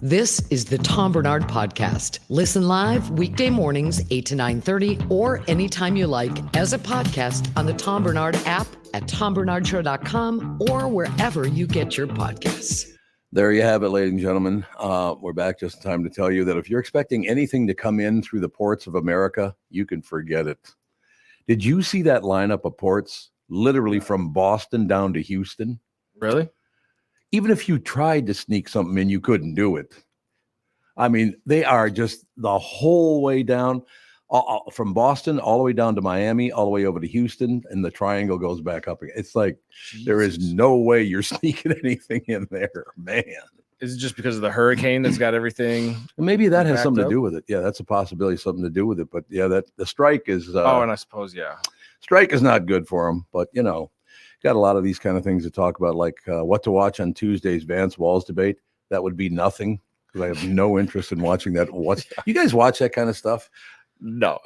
This is the Tom Barnard Podcast. Listen live weekday mornings, 8 to 9:30, or anytime you like as a podcast on the Tom Barnard app at tombarnardshow.com or wherever you get your podcasts. There you have it, ladies and gentlemen. We're back just in time to tell you that if you're expecting anything to come in through the ports of America, you can forget it. Did you see that lineup of ports literally from Boston down to Houston? Really? Even if you tried to sneak something in, you couldn't do it. I mean, they are just the whole way down from Boston all the way down to Miami, all the way over to Houston, and the triangle goes back up again. It's like there is no way you're sneaking anything in there, man. Is it just because of the hurricane that's got everything? Maybe that has something to do with it. Yeah, that's a possibility, something to do with it. But yeah, that the strike is. And I suppose strike is not good for them. But you know, got a lot of these kind of things to talk about, like what to watch on Tuesday's Vance Walz debate. That would be nothing because I have no interest in watching that. You guys watch that kind of stuff? No,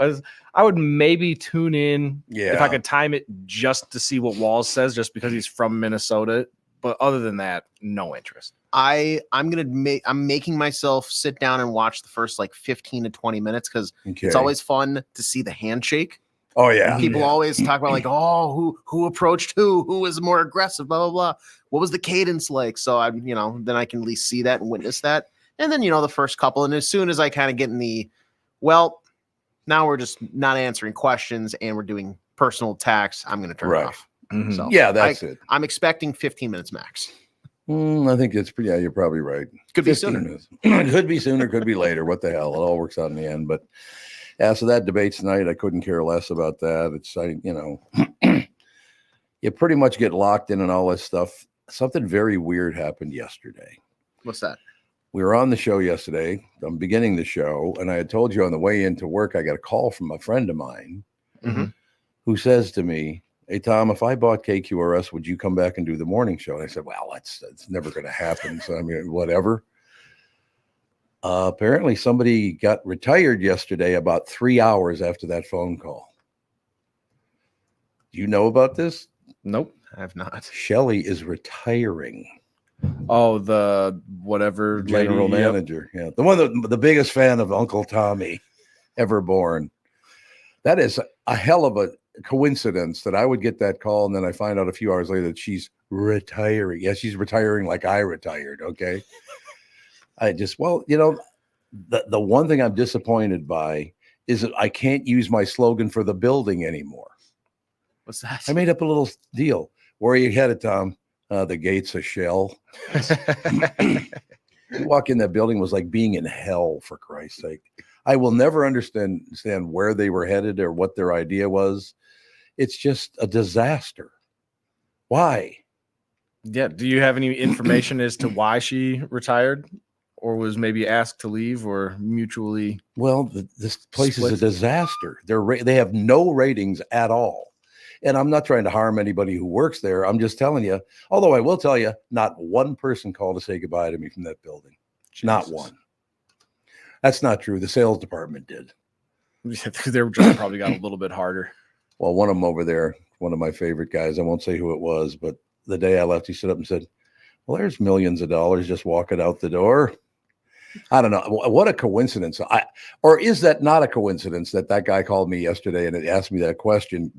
I would maybe tune in if I could time it just to see what Walz says, just because he's from Minnesota. But other than that, no interest. I'm making myself sit down and watch the first like 15 to 20 minutes because it's always fun to see the handshake. Oh yeah, and people always talk about like, oh, who approached who was more aggressive, blah blah blah. What was the cadence like? So then I can at least see that and witness that. And then the first couple, and as soon as I kind of get in the, now we're just not answering questions and we're doing personal attacks, I'm going to turn it off. Mm-hmm. So yeah, that's it. I'm expecting 15 minutes max. I think it's pretty. Yeah, you're probably right. Could be sooner. Could be sooner. Could be later. What the hell? It all works out in the end. But yeah, so that debate tonight, I couldn't care less about that. It's you pretty much get locked in and all this stuff. Something very weird happened yesterday. What's that? We were on the show yesterday. I'm beginning the show, and I had told you on the way into work, I got a call from a friend of mine who says to me, "Hey, Tom, if I bought KQRS, would you come back and do the morning show?" And I said, well, that's never going to happen. So, I mean, whatever. Apparently, somebody got retired yesterday about 3 hours after that phone call. Do you know about this? Nope, I have not. Shelley is retiring. Oh, the whatever general manager. Yeah, the biggest fan of Uncle Tommy ever born. That is a hell of a coincidence that I would get that call and then I find out a few hours later that she's retiring. Yeah, she's retiring like I retired. Okay. The one thing I'm disappointed by is that I can't use my slogan for the building anymore. What's that? I made up a little deal. Where are you headed, Tom? The gates of shell. You walk in that building was like being in hell, for Christ's sake. I will never understand where they were headed or what their idea was. It's just a disaster. Why? Yeah. Do you have any information as to why she retired or was maybe asked to leave or mutually? Well, this place is a disaster. They have no ratings at all. And I'm not trying to harm anybody who works there. I'm just telling you, although I will tell you, not one person called to say goodbye to me from that building. Jesus. Not one. That's not true. The sales department did. Their job probably got a little bit harder. Well, one of them over there, one of my favorite guys, I won't say who it was, but the day I left, he stood up and said, well, there's millions of dollars just walking out the door. I don't know. What a coincidence. Or is that not a coincidence that guy called me yesterday and asked me that question?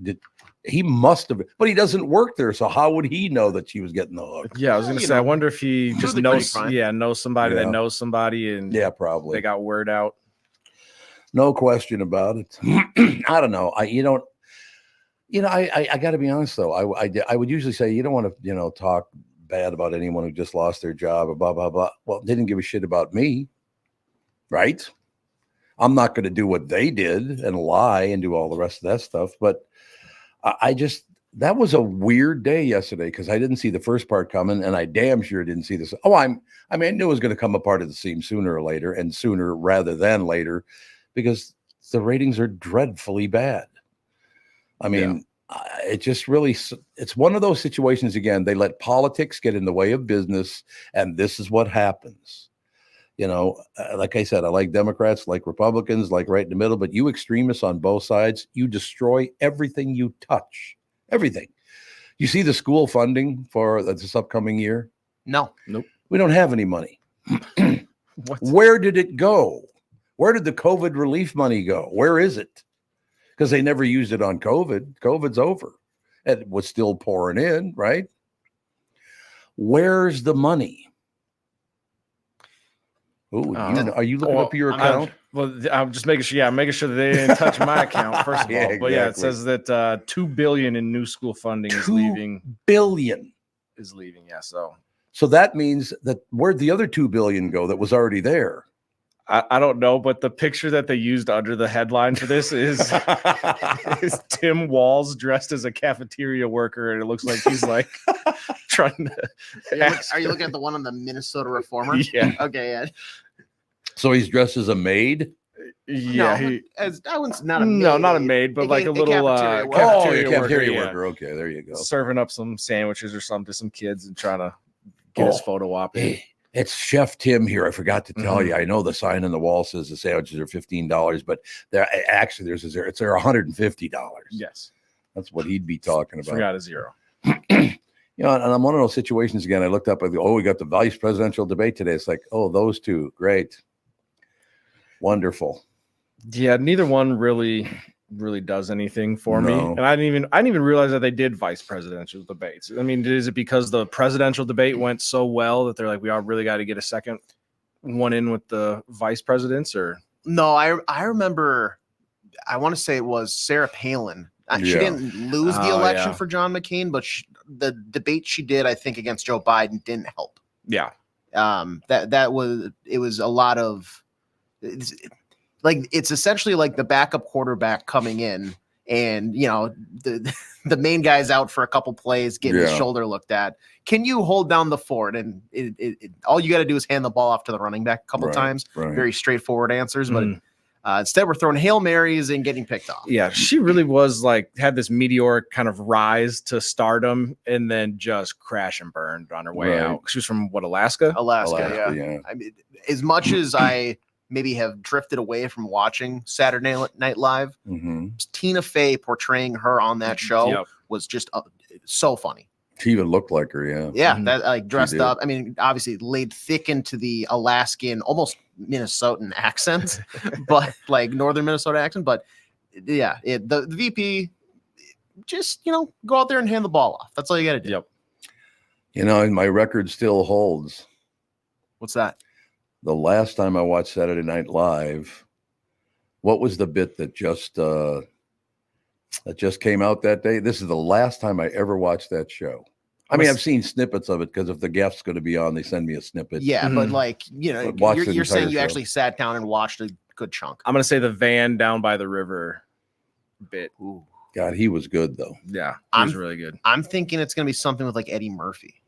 He must have, but he doesn't work there. So how would he know that she was getting the hook? Yeah, I was going to say, I wonder if he just knows somebody that knows somebody and probably they got word out. No question about it. I don't know. I got to be honest though. I would usually say you don't want to, talk bad about anyone who just lost their job or blah, blah, blah. Well, they didn't give a shit about me. Right. I'm not going to do what they did and lie and do all the rest of that stuff. But that was a weird day yesterday because I didn't see the first part coming and I damn sure didn't see this. I knew it was going to come apart at the seams sooner or later and sooner rather than later because the ratings are dreadfully bad. I mean, it just really, it's one of those situations again, they let politics get in the way of business and this is what happens. Like I said, I like Democrats, like Republicans, like right in the middle, but you extremists on both sides, you destroy everything you touch. Everything. You see the school funding for this upcoming year? No. Nope. We don't have any money. Where did it go? Where did the COVID relief money go? Where is it? Because they never used it on COVID. COVID's over. It was still pouring in, right? Where's the money? Oh, are you looking up your account? I'm just making sure. Yeah, I'm making sure that they didn't touch my account first of all. Exactly. But yeah, it says that $2 billion in new school funding is leaving. $2 billion is leaving. Yeah, so that means that where'd the other $2 billion go that was already there? I don't know, but the picture that they used under the headline for this is Tim Walz dressed as a cafeteria worker, and it looks like he's like trying to. Are you looking at the one on the Minnesota Reformer? Yeah. Okay. Yeah. So he's dressed as a maid. Yeah, that one's not a maid. No, not a maid, but like a little cafeteria worker. Okay, there you go. Serving up some sandwiches or something to some kids and trying to get his photo op. Hey, it's Chef Tim here. I forgot to tell you. I know the sign on the wall says the sandwiches are $15, but there actually it's there $150. Yes, that's what he'd be talking about. Forgot a zero. And I'm one of those situations again. I looked up. I go, we got the vice presidential debate today. It's like, those two, great, wonderful. Yeah, neither one really does anything for me. And I didn't even realize that they did vice presidential debates. I mean, is it because the presidential debate went so well that they're like, we all really got to get a second one in with the vice presidents? Or no, I remember, I want to say it was Sarah Palin. She didn't lose the election for John McCain, but the debate she did, I think, against Joe Biden didn't help. Yeah. It was a lot of it's essentially like the backup quarterback coming in, and the main guy's out for a couple plays, getting his shoulder looked at. Can you hold down the fort? And all you got to do is hand the ball off to the running back a couple times. Right. Very straightforward answers, but instead we're throwing Hail Marys and getting picked off. Yeah, she really was had this meteoric kind of rise to stardom and then just crash and burned on her way out. She was from Alaska? Alaska, yeah. I mean, as much as I maybe have drifted away from watching Saturday Night Live, Tina Fey portraying her on that show was just so funny. She even looked like her, that dressed up. I mean, obviously laid thick into the Alaskan, almost Minnesotan accent, but like northern Minnesota accent. But the VP just go out there and hand the ball off. That's all you got to do. Yep. My record still holds. What's that? The last time I watched Saturday Night Live, what was the bit that just came out that day? This is the last time I ever watched that show. I mean, I've seen snippets of it because if the guest's going to be on, they send me a snippet. Yeah, but you're saying you actually sat down and watched a good chunk. I'm going to say the van down by the river bit. Ooh. God, he was good though. Yeah, he was really good. I'm thinking it's going to be something with like Eddie Murphy.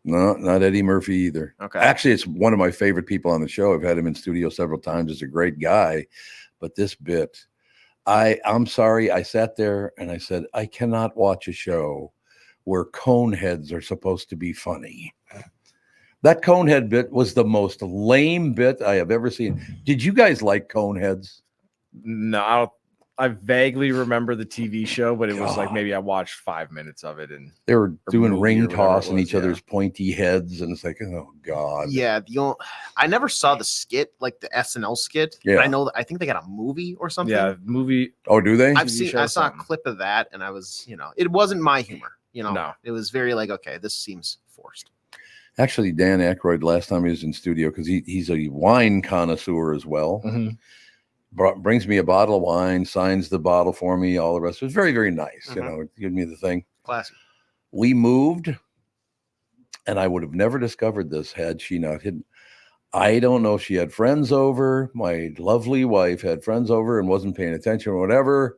No, not Eddie Murphy either. Okay. Actually, it's one of my favorite people on the show. I've had him in studio several times. He's a great guy. But this bit, I'm sorry. I sat there and I said, I cannot watch a show where cone heads are supposed to be funny. That cone head bit was the most lame bit I have ever seen. Did you guys like cone heads? No, I vaguely remember the TV show, but it was like maybe I watched 5 minutes of it, and they were doing ring toss in each other's pointy heads, and it's like, oh god. Yeah, I never saw the skit, like the SNL skit. Yeah, I think they got a movie or something. Yeah, movie. Oh, do they? I saw a clip of that, and I was, it wasn't my humor. No, it was very like, okay, this seems forced. Actually, Dan Aykroyd, last time he was in studio, because he's a wine connoisseur as well. Brings me a bottle of wine, signs the bottle for me, all the rest. It was very, very nice. Give me the thing. Classic. We moved, and I would have never discovered this had she not hidden. I don't know if she had friends over. My lovely wife had friends over and wasn't paying attention or whatever.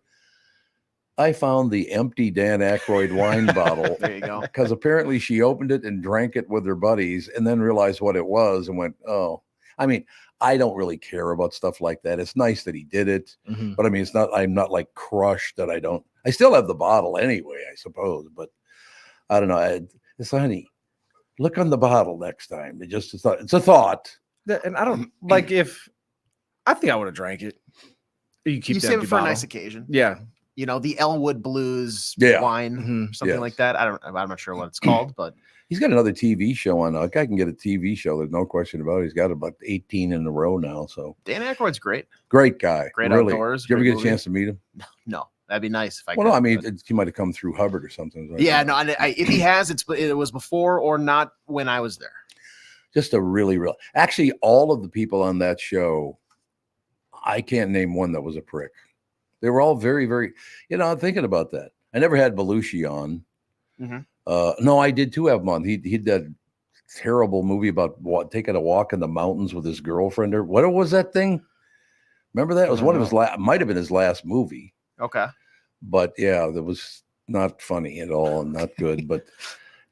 I found the empty Dan Aykroyd wine bottle. There you go. Because apparently she opened it and drank it with her buddies and then realized what it was and went, oh. I mean, I don't really care about stuff like that. It's nice that he did it, but I mean, I'm not like crushed that I still have the bottle anyway, I suppose, but I don't know. It's honey, look on the bottle next time. It's a thought. And I don't I think I would have drank it. You save it for a nice occasion. Yeah. The Elwood Blues wine, something like that. I'm not sure what it's called, but He's got another TV show on. A guy can get a TV show. There's no question about it. He's got about 18 in a row now. So Dan Aykroyd's great. Great guy. Great really. outdoors. Did you ever get movie. a chance to meet him? No, that'd be nice if I Well, could. no, I mean, he might have come through Hubbard or something. Right? Yeah, no, if he has, it was before or not when I was there. Just a really, real. Actually, all of the people on that show, I can't name one that was a prick. They were all very, very, I'm thinking about that. I never had Belushi on. Mm-hmm. No, I did too have him on. He did that terrible movie about taking a walk in the mountains with his girlfriend. Or what was that thing? Remember that? It was one of his might have been his last movie. Okay. But yeah, that was not funny at all and not good.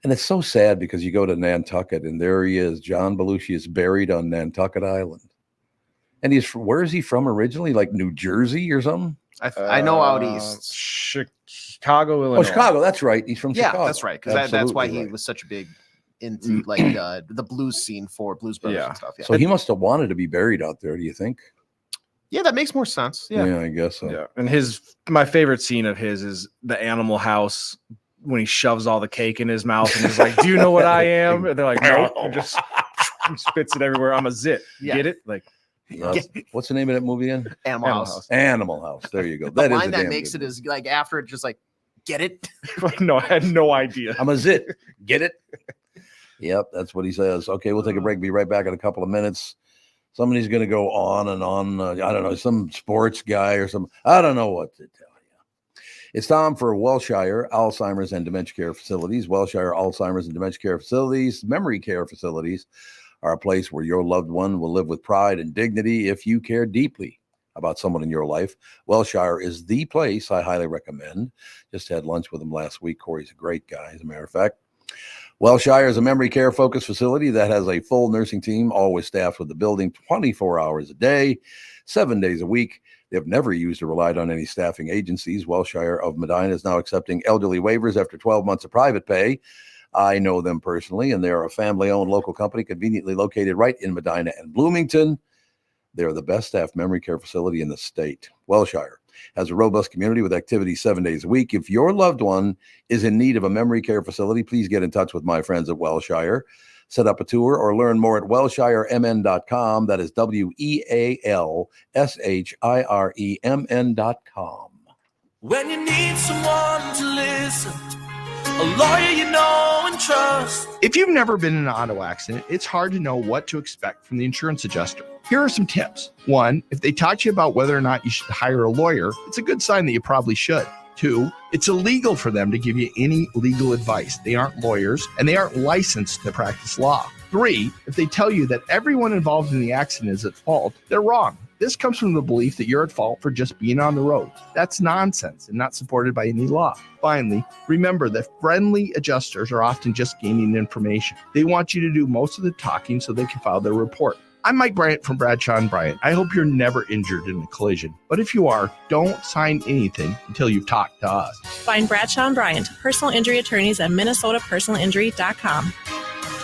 And it's so sad because you go to Nantucket and there he is. John Belushi is buried on Nantucket Island. And where is he from originally? Like New Jersey or something? I know out east. Chicago, Illinois. Oh, Chicago. That's right. He's from Chicago. Yeah, that's right. Because that's why he was such a big into like the blues scene for Blues Brothers and stuff. Yeah. So he must have wanted to be buried out there, do you think? Yeah, that makes more sense. Yeah, I guess so. Yeah, and my favorite scene of his is the Animal House when he shoves all the cake in his mouth and he's like, "Do you know what I am?" And they're like, "No," and just spits it everywhere. I'm a zit. Yeah. Get it? Like, what's the name of that movie again? Animal House. Animal House. There you go. The That is line a that damn makes good it is like after it, just like, get it? no, I had no idea. I'm a zit. Get it? Yep, that's what he says. Okay, we'll take a break. Be right back in a couple of minutes. Somebody's going to go on and on. I don't know, some sports guy or some. I don't know what to tell you. It's time for Welshire Alzheimer's and Dementia Care Facilities. Welshire Alzheimer's and Dementia Care Facilities, memory care facilities, are a place where your loved one will live with pride and dignity if you care deeply about someone in your life. Welshire is the place I highly recommend. Just had lunch with him last week. Corey's a great guy, as a matter of fact. Welshire is a memory care focused facility that has a full nursing team, always staffed with the building 24 hours a day, 7 days a week. They've never used or relied on any staffing agencies. Welshire of Medina is now accepting elderly waivers after 12 months of private pay. I know them personally, and they're a family-owned local company conveniently located right in Medina and Bloomington. They're the best staffed memory care facility in the state. Welshire has a robust community with activities 7 days a week. If your loved one is in need of a memory care facility, please get in touch with my friends at Welshire. Set up a tour or learn more at welshiremn.com. That is WEALSHIREMN.com. When you need someone to listen, a lawyer you know and trust. If you've never been in an auto accident, it's hard to know what to expect from the insurance adjuster. Here are some tips. 1, if they talk to you about whether or not you should hire a lawyer, it's a good sign that you probably should. 2, it's illegal for them to give you any legal advice. They aren't lawyers and they aren't licensed to practice law. 3, if they tell you that everyone involved in the accident is at fault, they're wrong. This comes from the belief that you're at fault for just being on the road. That's nonsense and not supported by any law. Finally, remember that friendly adjusters are often just gaining information. They want you to do most of the talking so they can file their report. I'm Mike Bryant from Bradshaw & Bryant. I hope you're never injured in a collision. But if you are, don't sign anything until you've talked to us. Find Bradshaw & Bryant, personal injury attorneys at minnesotapersonalinjury.com.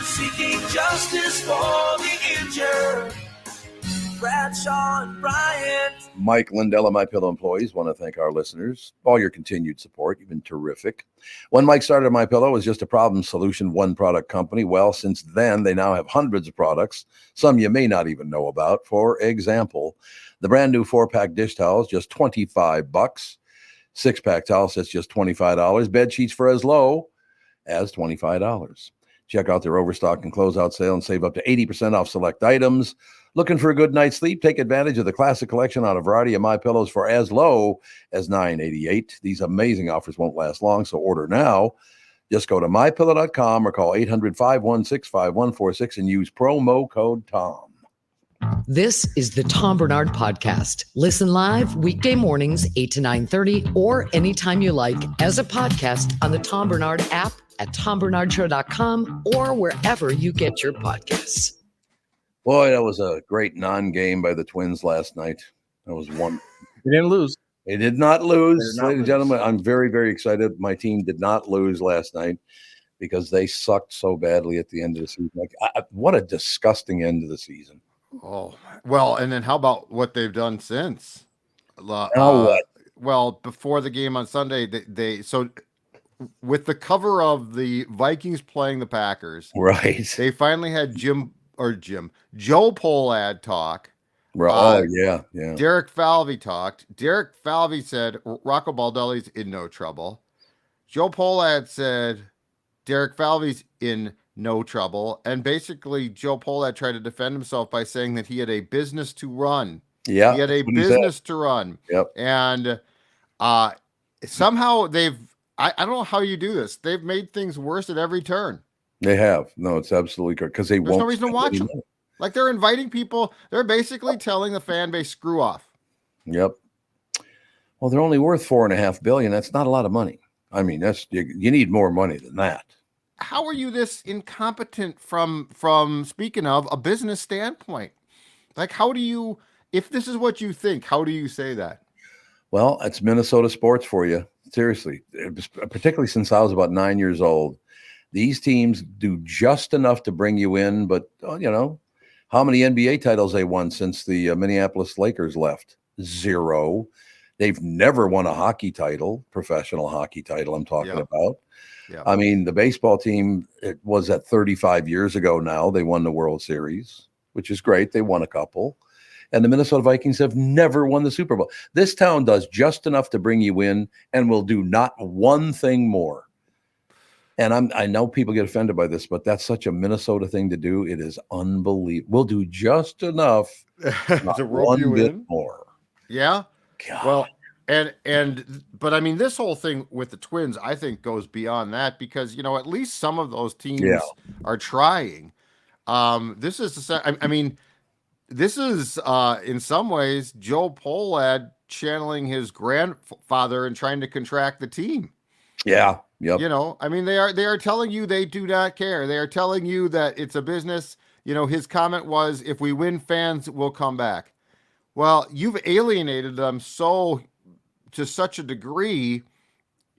Seeking justice for the injured. Bradshaw and Bryant. Mike Lindell and MyPillow employees want to thank our listeners. All your continued support. You've been terrific. When Mike started MyPillow, it was just a problem solution, one product company. Well, since then, they now have hundreds of products, some you may not even know about. For example, the brand new 4-pack dish towels, just $25. 6-pack towel sets just $25. Bed sheets for as low as $25. Check out their overstock and closeout sale and save up to 80% off select items. Looking for a good night's sleep? Take advantage of the classic collection on a variety of MyPillows for as low as $9.88. These amazing offers won't last long, so order now. Just go to MyPillow.com or call 800-516-5146 and use promo code TOM. This is the Tom Barnard Podcast. Listen live weekday mornings 8 to 9:30 or anytime you like as a podcast on the Tom Barnard app at TomBarnardShow.com or wherever you get your podcasts. Boy, that was a great non-game by the Twins last night. That was one. They didn't lose. They did not lose. They did not Ladies and lose. gentlemen, I'm very, very excited. My team did not lose last night because they sucked so badly at the end of the season. What a disgusting end of the season. Oh, well, and then how about what they've done since? Now what? Well, before the game on Sunday, they with the cover of the Vikings playing the Packers, Right. they finally had Joe Pohlad talk. Yeah. Derek Falvey talked. Derek Falvey said Rocco Baldelli's in no trouble. Joe Pohlad said Derek Falvey's in no trouble. And basically, Joe Pohlad tried to defend himself by saying that he had a business to run. Yeah. He had a business to run. Yep. And somehow I don't know how you do this. They've made things worse at every turn. They have. No, it's absolutely correct. Because there's no reason to watch them. Like they're inviting people. They're basically telling the fan base, screw off. Yep. Well, they're only worth $4.5 billion. That's not a lot of money. I mean, you need more money than that. How are you this incompetent from speaking of a business standpoint? Like, how do you, if this is what you think, how do you say that? Well, it's Minnesota sports for you. Seriously, particularly since I was about 9 years old. These teams do just enough to bring you in, but how many NBA titles they won since the Minneapolis Lakers left? 0. They've never won a hockey title, professional hockey title I'm talking about. Yeah. I mean, the baseball team, it was at 35 years ago now. They won the World Series, which is great. They won a couple. And the Minnesota Vikings have never won the Super Bowl. This town does just enough to bring you in and will do not one thing more. And I know people get offended by this, but that's such a Minnesota thing to do. It is unbelievable. We'll do just enough to rope you in more. Yeah. God. Well, but I mean, this whole thing with the Twins, I think, goes beyond that because at least some of those teams are trying. This is in some ways Joe Pohlad channeling his grandfather and trying to contract the team. Yeah. Yep. I mean, they are telling you they do not care. They are telling you that it's a business. His comment was, if we win, fans will come back. Well, you've alienated them to such a degree,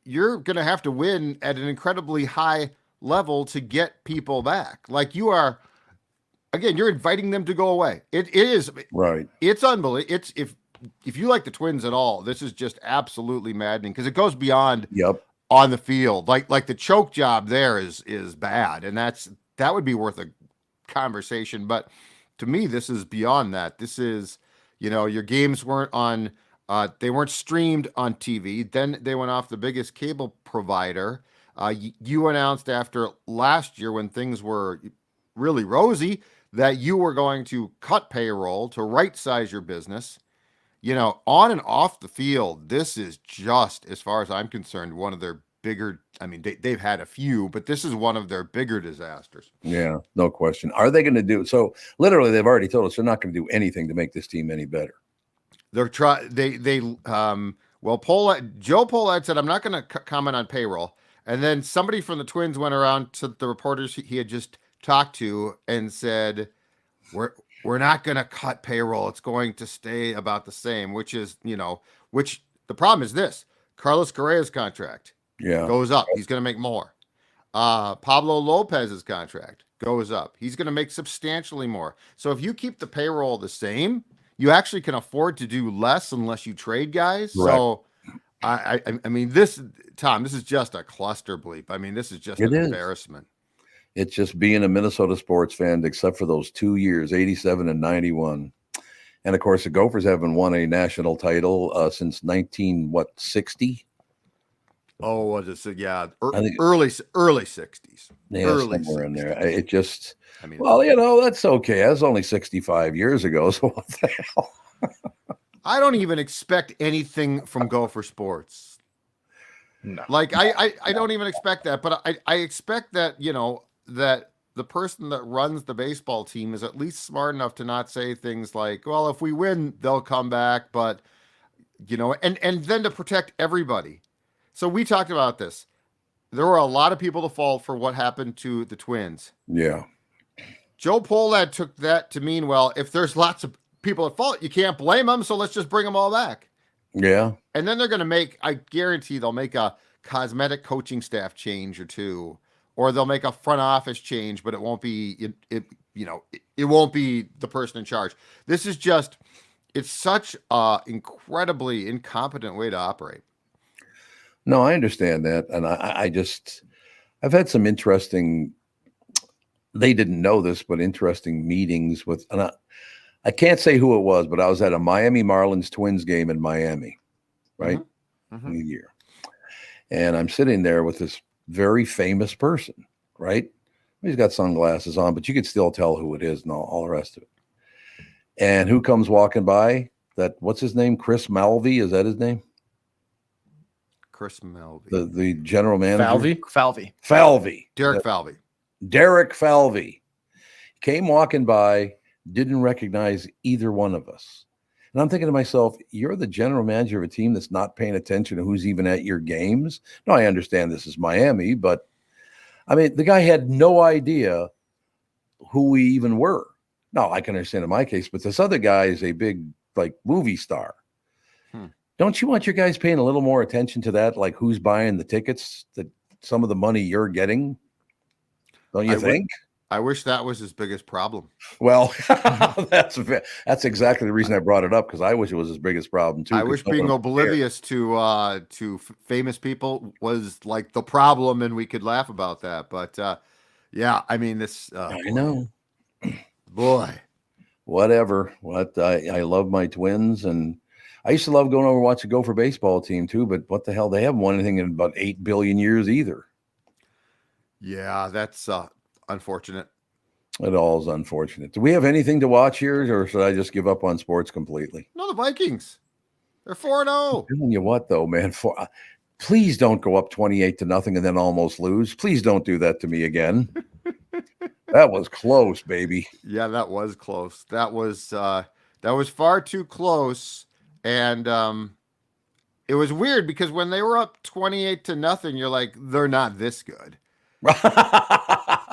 you're going to have to win at an incredibly high level to get people back. Like you are, again, you're inviting them to go away. It is right. It's unbelievable. It's if you like the Twins at all, this is just absolutely maddening because it goes beyond on the field. Like the choke job there is bad, and that would be worth a conversation. But to me, this is beyond that. This is, your games weren't on. They weren't streamed on TV. Then they went off the biggest cable provider. You announced after last year when things were really rosy that you were going to cut payroll to right-size your business. On and off the field, this is just, as far as I'm concerned, one of their bigger, I mean, they've had a few, but this is one of their bigger disasters. Yeah, no question. Are they going to do, so literally they've already told us they're not going to do anything to make this team any better. Joe Pohlad said, I'm not going to comment on payroll. And then somebody from the Twins went around to the reporters he had just talked to and said, we're not going to cut payroll. It's going to stay about the same, which the problem is this. Carlos Correa's contract goes up. He's going to make more. Pablo Lopez's contract goes up. He's going to make substantially more. So if you keep the payroll the same, you actually can afford to do less unless you trade guys. Right. So I mean, Tom, this is just a cluster bleep. I mean, this is just an embarrassment. It's just being a Minnesota sports fan, except for those 2 years, 87 and 91. And of course, the Gophers haven't won a national title since 1960? Oh, was it? Yeah, early 60s. Yeah, early somewhere 60s. In there. It just, that's okay. That's only 65 years ago. So what the hell? I don't even expect anything from Gopher sports. No. Like I don't even expect that, but I expect that, that the person that runs the baseball team is at least smart enough to not say things like, well, if we win, they'll come back, but and then to protect everybody. So we talked about this. There were a lot of people to fault for what happened to the Twins. Yeah. Joe Pohlad took that to mean, well, if there's lots of people at fault, you can't blame them, so let's just bring them all back. Yeah. And then they're going to I guarantee they'll make a cosmetic coaching staff change or two, or they'll make a front office change, but it won't be, it won't be the person in charge. This is just, it's such a incredibly incompetent way to operate. No, I understand that. And I've had some interesting, they didn't know this, but interesting meetings with, and I can't say who it was, but I was at a Miami Marlins Twins game in Miami, right? Mm-hmm. In a year. And I'm sitting there with this very famous person, right? He's got sunglasses on, but you could still tell who it is and all the rest of it. And who comes walking by? What's his name? Chris Malvey, is that his name? Chris Malvey. The general manager. Falvey. Derek Falvey came walking by, didn't recognize either one of us. And I'm thinking to myself, you're the general manager of a team that's not paying attention to who's even at your games. No, I understand this is Miami, but I mean, the guy had no idea who we even were. No, I can understand in my case, but this other guy is a big, like, movie star. Don't you want your guys paying a little more attention to that? Like, who's buying the tickets, that some of the money you're getting? Don't you think? I wish that was his biggest problem. Well, that's exactly the reason I brought it up, because I wish it was his biggest problem too. I wish being oblivious to famous people was like the problem, and we could laugh about that. But yeah, I mean, this. I know, boy. Whatever. I love my Twins, and I used to love going over and watch a Gopher baseball team too. But what the hell? They haven't won anything in about 8 billion years either. Yeah, that's unfortunate. It all is unfortunate. Do we have anything to watch here, or should I just give up on sports completely? No, the Vikings. They're 4-0. I'm telling you what, though, man. Please don't go up 28-0 and then almost lose. Please don't do that to me again. That was close, baby. Yeah, that was close. That was far too close. And it was weird because when they were up 28-0, you're like, they're not this good.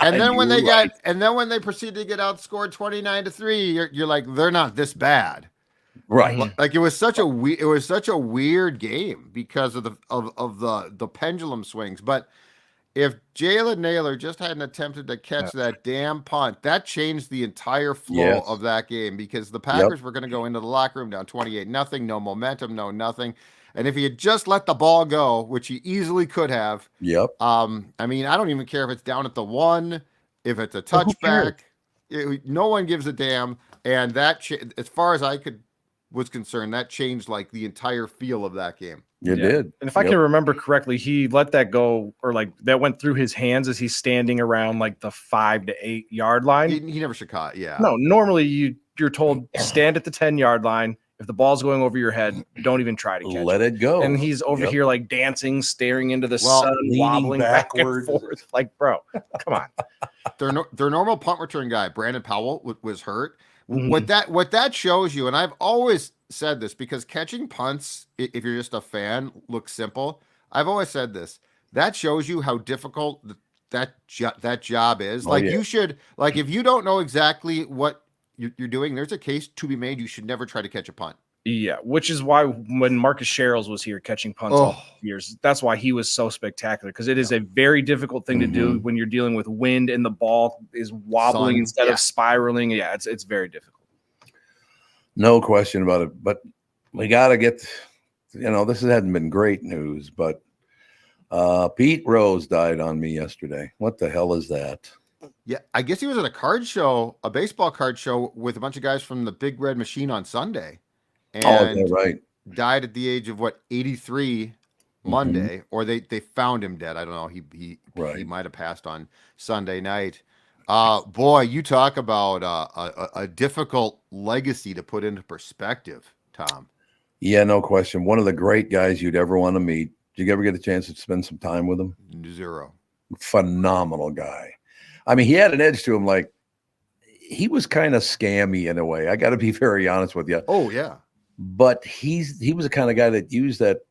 And then when they proceeded to get outscored 29-3, you're like, they're not this bad. Right. Like it was such a weird game because of the pendulum swings. But if Jalen Naylor just hadn't attempted to catch that damn punt, that changed the entire flow of that game, because the Packers were going to go into the locker room down 28-0, no momentum, no nothing. And if he had just let the ball go, which he easily could have, I mean, I don't even care if it's down at the 1, if it's a touchback, no one gives a damn. And that, as far as I was concerned, that changed like the entire feel of that game. You did. And if I can remember correctly, he let that go, or like that went through his hands as he's standing around like the 5 to 8 yard line. He never should caught. Yeah. No, normally you're told stand at the 10 yard line. If the ball's going over your head, don't even try to catch Let it go. And he's over here like dancing, staring into the sun, wobbling backwards. Back and forth. Like, bro, come on. Their normal punt return guy, Brandon Powell, was hurt. What that shows you, and I've always said this, because catching punts, if you're just a fan, looks simple. I've always said this. That shows you how difficult that job is. You should, like, if you don't know exactly what you're doing, there's a case to be made. You should never try to catch a punt. Yeah, which is why when Marcus Sherrills was here catching punts all years, that's why he was so spectacular, because it is a very difficult thing to do when you're dealing with wind and the ball is wobbling instead of spiraling. Yeah, it's very difficult. No question about it. But we got to get, this hasn't been great news, but Pete Rose died on me yesterday. What the hell is that? Yeah, I guess he was at a baseball card show with a bunch of guys from the Big Red Machine on Sunday. And right. Died at the age of 83 Monday, or they found him dead. I don't know. He might have passed on Sunday night. Boy, you talk about a difficult legacy to put into perspective, Tom. Yeah, no question. One of the great guys you'd ever want to meet. Did you ever get a chance to spend some time with him? Zero. Phenomenal guy. I mean, he had an edge to him. Like, he was kind of scammy in a way. I got to be very honest with you. Oh, yeah. But he was the kind of guy that used that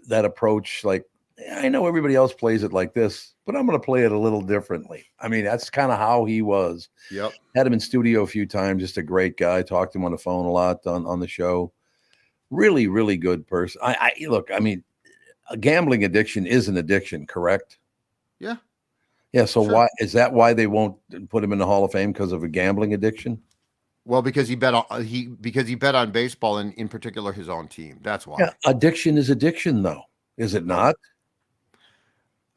approach. Like, I know everybody else plays it like this, but I'm going to play it a little differently. I mean, that's kind of how he was. Yep. Had him in studio a few times. Just a great guy. Talked to him on the phone a lot on the show. Really, really good person. Look, I mean, a gambling addiction is an addiction, correct? Yeah. Yeah. So why they won't put him in the Hall of Fame, because of a gambling addiction? Well, because he bet on baseball, and in particular his own team. That's why. Yeah, addiction is addiction, though, is it not?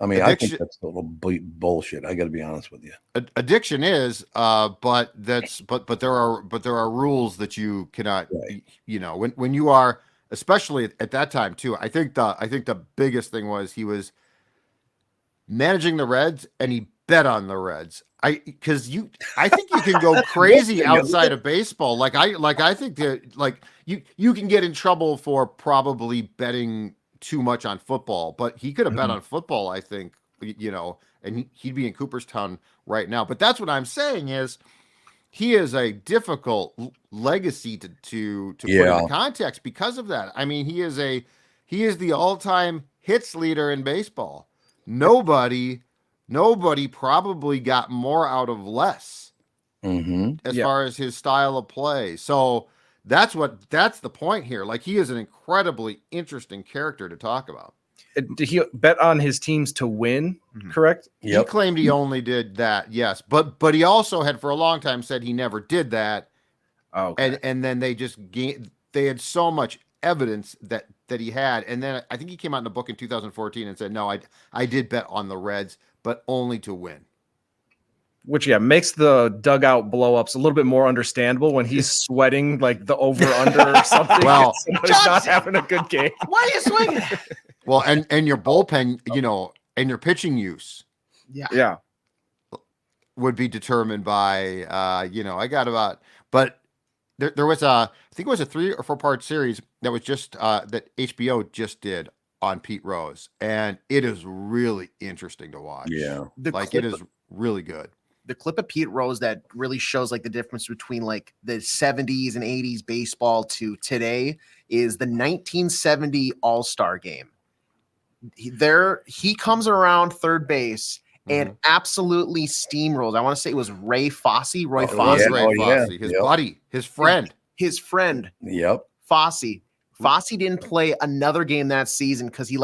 I mean, I think that's a little bullshit. I got to be honest with you. Addiction is, but there are rules that you cannot, when you are, especially at that time too. I think the biggest thing was he was managing the Reds and he bet on the Reds. I think you can go crazy outside of baseball. I think that you can get in trouble for probably betting too much on football, but he could have bet on football, I think, and he'd be in Cooperstown right now. But that's what I'm saying is he is a difficult legacy to put into context because of that. I mean, he is the all-time hits leader in baseball. Nobody probably got more out of less as far as his style of play. So that's the point here. Like, he is an incredibly interesting character to talk about. Did he bet on his teams to win? Correct. He claimed he only did that. Yes. But he also had for a long time said he never did that. Okay. And then they had so much evidence that he had. And then I think he came out in a book in 2014 and said, no, I did bet on the Reds, but only to win. Which makes the dugout blow-ups a little bit more understandable when he's sweating like the over-under or something. Well, somebody's not having a good game. Why are you swinging? Well, and your bullpen, and your pitching use, would be determined by, I got about, but there was I think it was a 3 or 4 part series that was just that HBO just did on Pete Rose, and it is really interesting to watch. Yeah, it is really good. The clip of Pete Rose that really shows like the difference between like the 70s and 80s baseball to today is the 1970 All-Star game. He comes around third base and absolutely steamrolls. I want to say it was Roy Fosse. His buddy, his friend. Yep. Fosse didn't play another game that season because he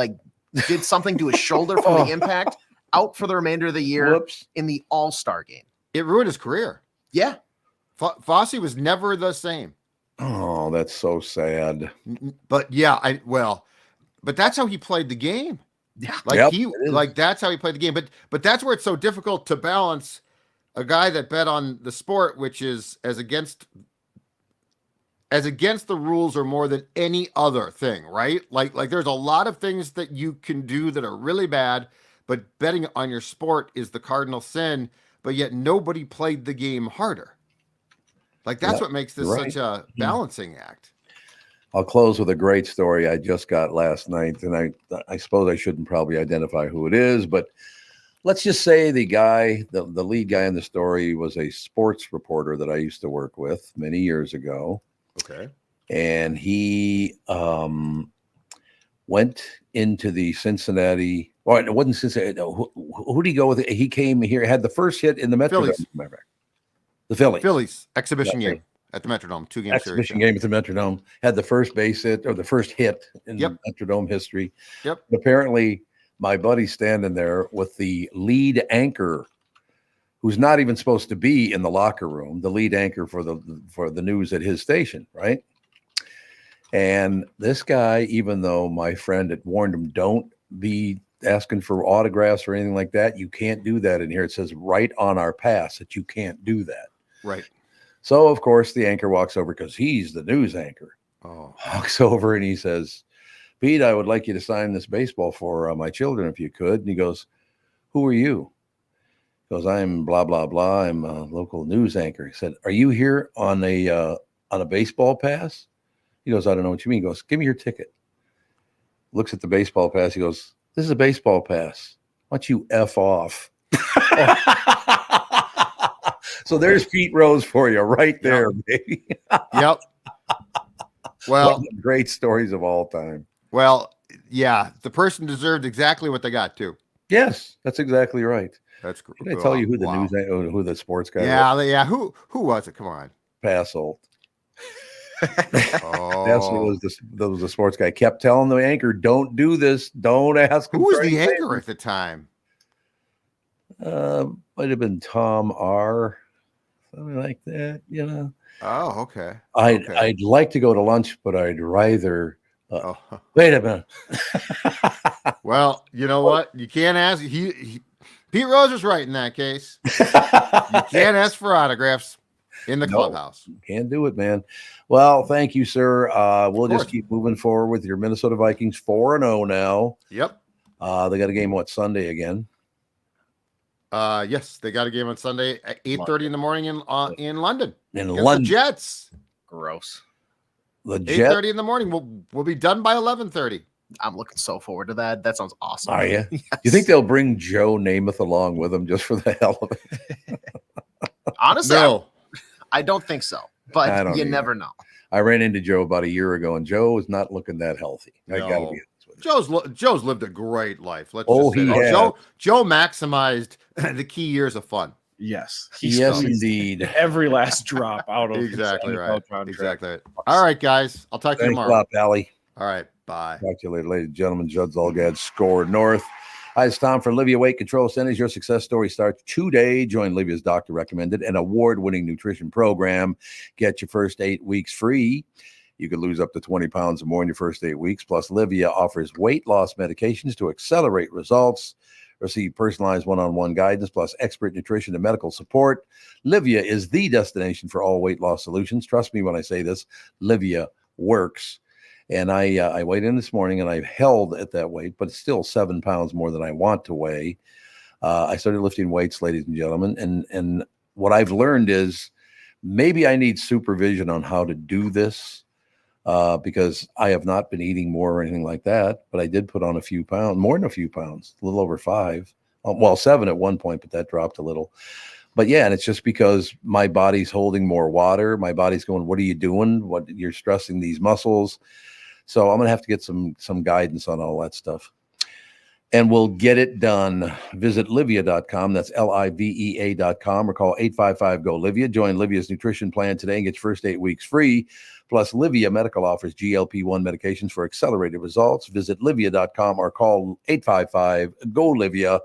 did something to his shoulder from the impact. Out for the remainder of the year in the All-Star game. It ruined his career. Yeah. Fosse was never the same. Oh, that's so sad. But but that's how he played the game. Yeah. That's how he played the game. But that's where it's so difficult to balance a guy that bet on the sport, which is as against the rules or more than any other thing, right? Like there's a lot of things that you can do that are really bad, but betting on your sport is the cardinal sin, but yet nobody played the game harder. Like, that's what makes this such a balancing act. I'll close with a great story I just got last night, and I suppose I shouldn't probably identify who it is, but let's just say the lead guy in the story was a sports reporter that I used to work with many years ago. Okay. And he went into the Cincinnati. Well, it wasn't Cincinnati. Who did he go with? He came here, had the first hit in the Metrodome. The Phillies exhibition game at the Metrodome, 2-game exhibition game at the Metrodome. Had the first base hit or the first hit in the Metrodome history. Yep. But apparently, my buddy's standing there with the lead anchor, who's not even supposed to be in the locker room. The lead anchor for the news at his station, right? And this guy, even though my friend had warned him, don't be asking for autographs or anything like that. You can't do that in here. It says right on our pass that you can't do that. Right. So, of course, the anchor walks over because he's the news anchor. Oh. Walks over and he says, Pete, I would like you to sign this baseball for my children if you could. And he goes, who are you? He goes, I'm blah, blah, blah. I'm a local news anchor. He said, are you here on a baseball pass? He goes, I don't know what you mean. He goes, give me your ticket. Looks at the baseball pass. He goes, this is a baseball pass. Why don't you F off? So there's Pete Rose for you right there, baby. Yep. Well, great stories of all time. Well, yeah, the person deserved exactly what they got too. Yes, that's exactly right. That's great. Did I tell you who the news, who the sports guy was? Yeah. Who was it? Come on. Passolt. Passolt was the sports guy. Kept telling the anchor, don't do this. Don't ask him. Who was the anchor at the time? Might have been Tom R. Something like that, you know. Oh, okay. I'd like to go to lunch, but I'd rather Wait a minute. Well, you know what? You can't ask. Pete Rose was right in that case. You can't ask for autographs in the clubhouse. Can't do it, man. Well, thank you, sir. We'll just keep moving forward with your Minnesota Vikings 4-0 now. Yep. They got a game, Sunday again? Yes, they got a game on Sunday at 8:30 in the morning in London. In London. The Jets. Gross. The Jets. 8:30 in the morning. We'll be done by 11:30. I'm looking so forward to that. That sounds awesome. Are you? Yes. You think they'll bring Joe Namath along with them just for the hell of it? Honestly, No. I don't think so. But you never know. I ran into Joe about a year ago, and Joe is not looking that healthy. I got to be honest with you. Joe's lived a great life. Let's Oh, just say he that. has. Joe maximized the key years of fun. Yes. Yes, indeed. Every last drop out of Exactly his right. contract. Exactly right. All right, guys. I'll talk to you Thanks a tomorrow. lot, Pally. All right. Bye. Talk to you later, ladies and gentlemen. Judd Zulgad, SKOR North. Hi, it's Tom for Livia Weight Control Centers. Your success story starts today. Join Livia's doctor recommended and award-winning nutrition program. Get your first 8 weeks free. You could lose up to 20 pounds or more in your first 8 weeks. Plus, Livia offers weight loss medications to accelerate results. Receive personalized one-on-one guidance, plus expert nutrition and medical support. Livia is the destination for all weight loss solutions. Trust me when I say this. Livia works. And I weighed in this morning, and I've held at that weight, but it's still 7 pounds more than I want to weigh. I started lifting weights, ladies and gentlemen, and what I've learned is maybe I need supervision on how to do this because I have not been eating more or anything like that, but I did put on a few pounds, more than a few pounds, a little over 5. Well, 7 at one point, but that dropped a little. But yeah, and it's just because my body's holding more water. My body's going, what are you doing? You're stressing these muscles. So I'm going to have to get some guidance on all that stuff. And we'll get it done. Visit livia.com. That's livea.com, or call 855-GO-LIVIA. Join Livia's nutrition plan today and get your first 8 weeks free. Plus, Livia Medical offers GLP-1 medications for accelerated results. Visit livia.com or call 855-GO-LIVIA.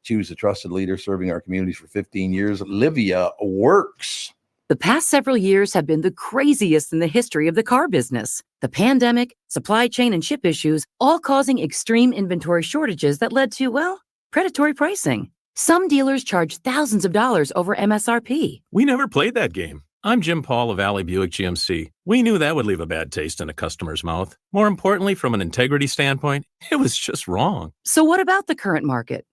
Choose a trusted leader serving our communities for 15 years. Livia works. The past several years have been the craziest in the history of the car business. The pandemic, supply chain, and chip issues, all causing extreme inventory shortages that led to, well, predatory pricing. Some dealers charge thousands of dollars over MSRP. We never played that game. I'm Jim Paul of Valley Buick GMC. We knew that would leave a bad taste in a customer's mouth. More importantly, from an integrity standpoint, it was just wrong. So what about the current market?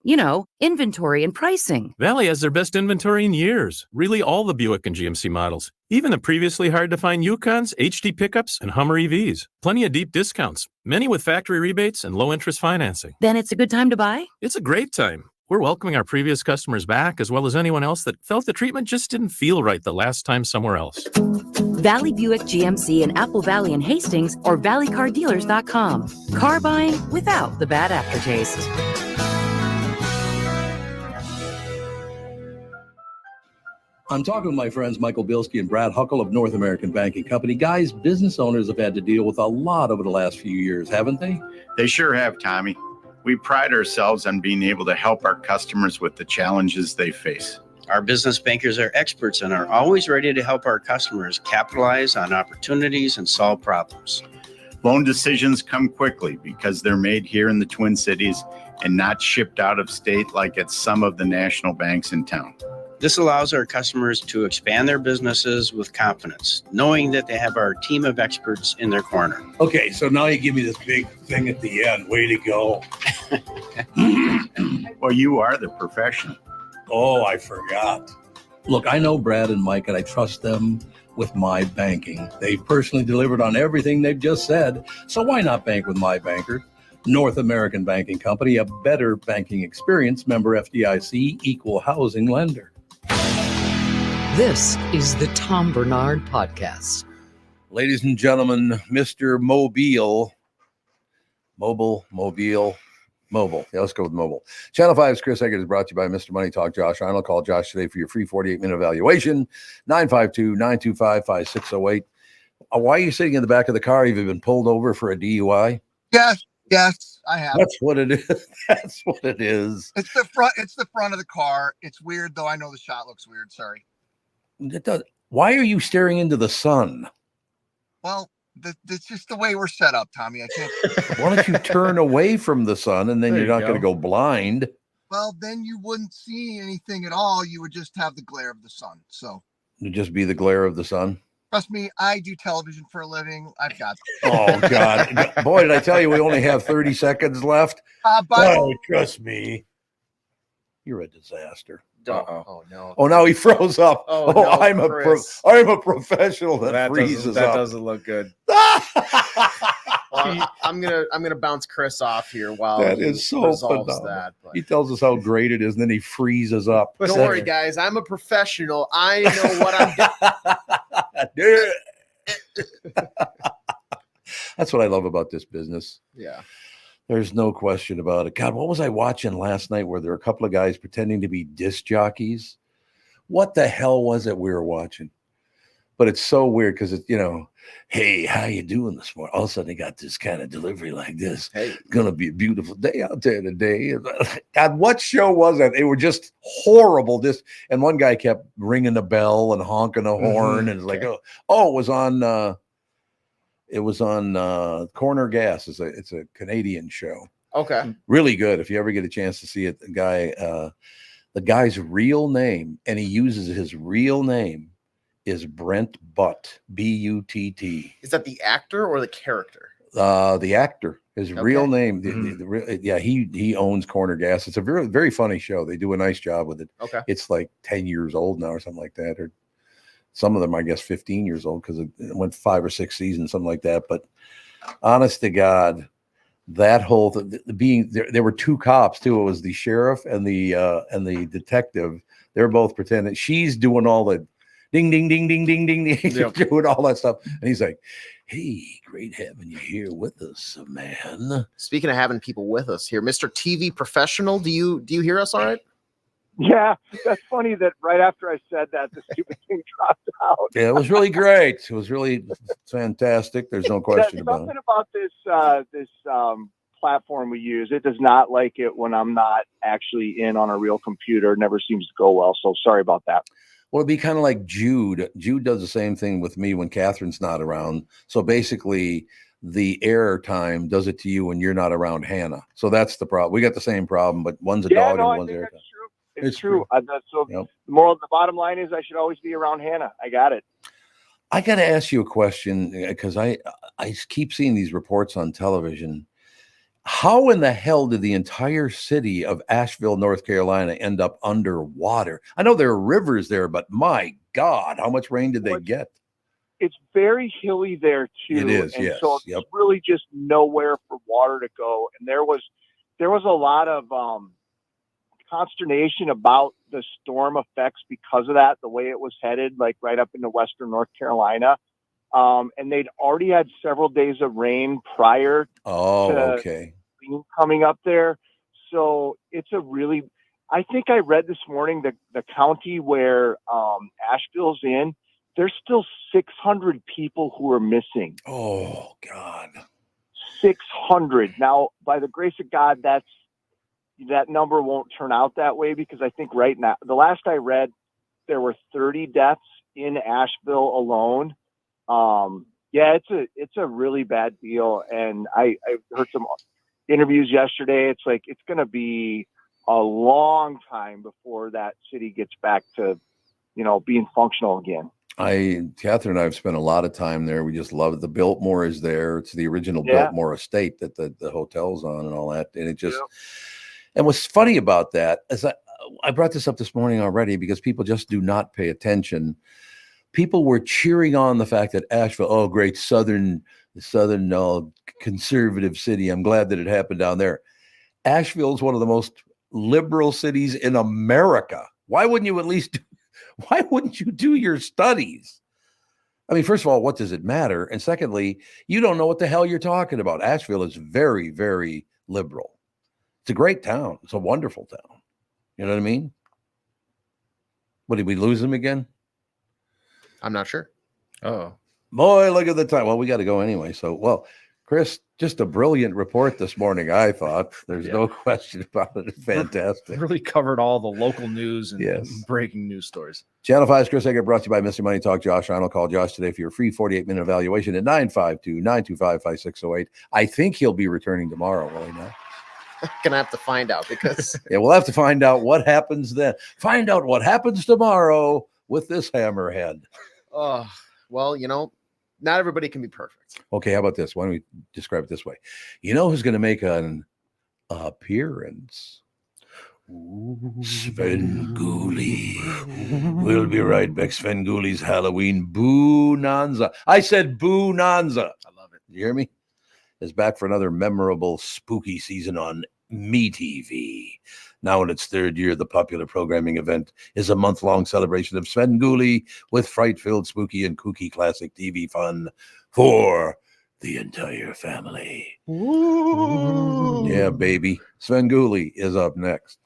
Inventory and pricing. Valley has their best inventory in years. Really all the Buick and GMC models. Even the previously hard-to-find Yukons, HD pickups, and Hummer EVs. Plenty of deep discounts. Many with factory rebates and low-interest financing. Then it's a good time to buy? It's a great time. We're welcoming our previous customers back, as well as anyone else that felt the treatment just didn't feel right the last time somewhere else. Valley Buick GMC in Apple Valley and Hastings, or valleycardealers.com. Car buying without the bad aftertaste. I'm talking with my friends Michael Bilski and Brad Huckle of North American Banking Company. Guys, business owners have had to deal with a lot over the last few years, haven't they? They sure have, Tommy. We pride ourselves on being able to help our customers with the challenges they face. Our business bankers are experts and are always ready to help our customers capitalize on opportunities and solve problems. Loan decisions come quickly because they're made here in the Twin Cities and not shipped out of state like at some of the national banks in town. This allows our customers to expand their businesses with confidence, knowing that they have our team of experts in their corner. Okay, so now you give me this big thing at the end. Way to go. Well, you are the professional. Oh, I forgot. Look, I know Brad and Mike, and I trust them with my banking. They've personally delivered on everything they've just said. So why not bank with my banker? North American Banking Company, a better banking experience, member FDIC, equal housing lender. This is the Tom Barnard Podcast. Ladies and gentlemen, Mr. Mobile. Yeah, let's go with mobile. Channel 5's Chris Egert is brought to you by Mr. Money Talk, Josh Arnold. Call Josh today for your free 48-minute evaluation, 952-925-5608. Why are you sitting in the back of the car? Have you been pulled over for a DUI? Yes, I have. That's what it is. That's what it is. It's the front. It's the front of the car. It's weird, though. I know the shot looks weird. Sorry. It does. Why are you staring into the sun? Well, That's just the way we're set up, Tommy. I can't. Why don't you turn away from the sun and then There you're you not going to go blind? Well, then you wouldn't see anything at all. You would just have the glare of the sun. So It'd just be the glare of the sun. trust me, I do television for a living. I've got. Oh God, boy, did I tell you we only have 30 seconds left? Oh, trust me. You're a disaster. Oh no! Oh, now he froze up. Oh, no, I'm a professional that freezes that up. doesn't look good. Well, I'm gonna bounce Chris off here while That he is so resolves phenomenal. that. But He tells us how great it is, and then he freezes up. don't worry, guys. I'm a professional. I know what I'm doing. That's what I love about this business. Yeah. There's no question about it. God, what was I watching last night where there were a couple of guys pretending to be disc jockeys? What the hell was it we were watching? But it's so weird because it's, hey, how you doing this morning? All of a sudden they got this kind of delivery like this. Hey. It's going to be a beautiful day out there today. God, what show was that? They were just horrible. And one guy kept ringing the bell and honking a horn. And it's like, it was on Corner Gas. It's a Canadian show. Okay. Really good. If you ever get a chance to see it, the guy's real name, and he uses his real name, is Brent Butt, Butt. Is that the actor or the character? The actor. His real name. He owns Corner Gas. It's a very, very funny show. They do a nice job with it. Okay. It's like 10 years old now or something like that, or some of them, I guess, 15 years old because it went 5 or 6 seasons, something like that. But honest to God, that whole being there were two cops too. It was the sheriff and the detective. They're both pretending. She's doing all the ding, ding, ding, ding, ding, ding, ding, Yep. doing all that stuff. And he's like, hey, great having you here with us, man. Speaking of having people with us here, Mr. TV Professional, do you hear us all right? Yeah, that's funny that right after I said that, the stupid thing dropped out. Yeah, it was really great. It was really fantastic. There's no question about it. Something about this platform we use, it does not like it when I'm not actually in on a real computer. It never seems to go well. So sorry about that. Well, it'd be kind of like Judd. Judd does the same thing with me when Catherine's not around. So basically, the air time does it to you when you're not around Hannah. So that's the problem. We got the same problem, but one's a dog and one's air time. It's true. The bottom line is I should always be around Hannah. I got it. I got to ask you a question because I keep seeing these reports on television. How in the hell did the entire city of Asheville, North Carolina end up underwater? I know there are rivers there, but my God, how much rain did they get? It's very hilly there too. It is, and yes. So it's really just nowhere for water to go. And there was a lot of consternation about the storm effects because of that, the way it was headed, like right up into western North Carolina. And they'd already had several days of rain prior to coming up there. So it's I think I read this morning that the county where Asheville's in, there's still 600 people who are missing. Oh, God. 600. Now, by the grace of God, that number won't turn out that way because I think right now, the last I read, there were 30 deaths in Asheville alone. It's a really bad deal. And I heard some interviews yesterday. It's like, it's going to be a long time before that city gets back to, being functional again. Catherine and I have spent a lot of time there. We just love it. The Biltmore is there. It's the original Biltmore estate that the hotel's on and all that. And it just, and what's funny about that is I brought this up this morning already because people just do not pay attention. People were cheering on the fact that Asheville, great southern conservative city. I'm glad that it happened down there. Asheville is one of the most liberal cities in America. Why wouldn't you do your studies? I mean, first of all, what does it matter? And secondly, you don't know what the hell you're talking about. Asheville is very, very liberal. It's a great town. It's a wonderful town. You know what I mean? What, did we lose him again? I'm not sure. Oh, boy, look at the time. Well, we got to go anyway. So, Chris, Just a brilliant report this morning, I thought. There's no question about it. Fantastic. Really covered all the local news and breaking news stories. Channel 5's Chris Egert, brought to you by Mr. Money Talk. Josh Arnold. Call Josh today for your free 48-minute evaluation at 952-925-5608. I think he'll be returning tomorrow, will he not? Gonna have to find out because yeah, we'll have to find out what happens then. Find out what happens tomorrow with this hammerhead. Well, not everybody can be perfect. Okay, how about this? Why don't we describe it this way? You know who's going to make an appearance? Svengoolie. We'll be right back. Svengoolie's Halloween BOO-nanza. I said BOO-nanza. I love it. You hear me? Is back for another memorable spooky season on MeTV. Now in its third year, the popular programming event is a month-long celebration of Svengoolie with fright-filled, spooky, and kooky classic TV fun for the entire family. Ooh. Yeah, baby. Svengoolie is up next.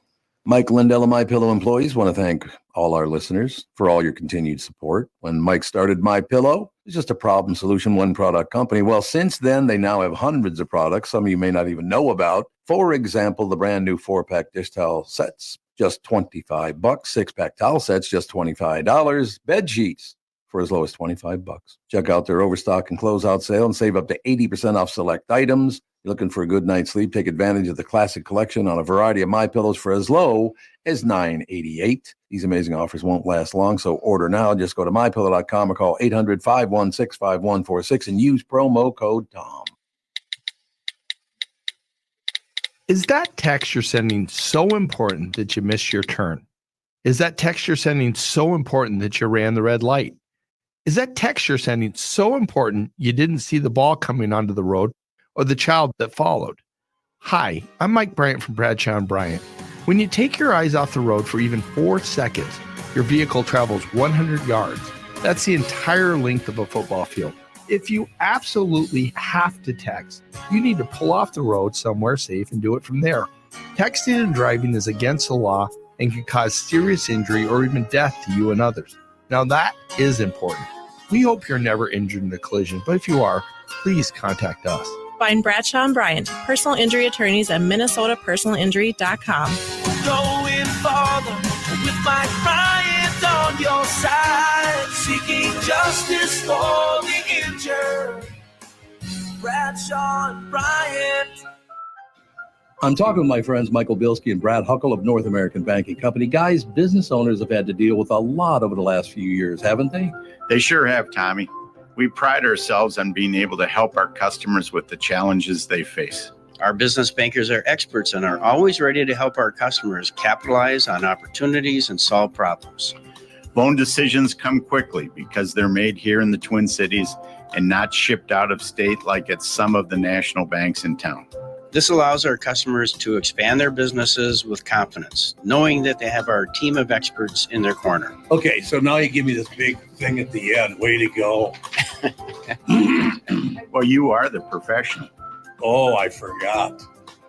Mike Lindell of MyPillow employees want to thank all our listeners for all your continued support. When Mike started MyPillow, it was just a problem solution, one product company. Well, since then, they now have hundreds of products, some of you may not even know about. For example, the brand new 4-pack dish towel sets, just $25. 6-pack towel sets, just $25. Bed sheets for as low as $25. Check out their overstock and closeout sale and save up to 80% off select items. You're looking for a good night's sleep? Take advantage of the classic collection on a variety of MyPillows for as low as $9.88. These amazing offers won't last long, so order now. Just go to MyPillow.com or call 800-516-5146 and use promo code TOM. Is that text you're sending so important that you missed your turn? Is that text you're sending so important that you ran the red light? Is that text you're sending so important you didn't see the ball coming onto the road or the child that followed? Hi, I'm Mike Bryant from Bradshaw & Bryant. When you take your eyes off the road for even 4 seconds, your vehicle travels 100 yards. That's the entire length of a football field. If you absolutely have to text, you need to pull off the road somewhere safe and do it from there. Texting and driving is against the law and can cause serious injury or even death to you and others. Now that is important. We hope you're never injured in a collision, but if you are, please contact us. Find Bradshaw & Bryant, personal injury attorneys at minnesotapersonalinjury.com. Going farther with Mike Bryant on your side, seeking justice for the injured. Bradshaw & Bryant. I'm talking with my friends Michael Bilski and Brad Huckle of North American Banking Company. Guys, business owners have had to deal with a lot over the last few years, haven't they? They sure have, Tommy. We pride ourselves on being able to help our customers with the challenges they face. Our business bankers are experts and are always ready to help our customers capitalize on opportunities and solve problems. Loan decisions come quickly because they're made here in the Twin Cities and not shipped out of state like at some of the national banks in town. This allows our customers to expand their businesses with confidence, knowing that they have our team of experts in their corner. Okay, so now you give me this big thing at the end. Way to go. Well, you are the professional. Oh, I forgot.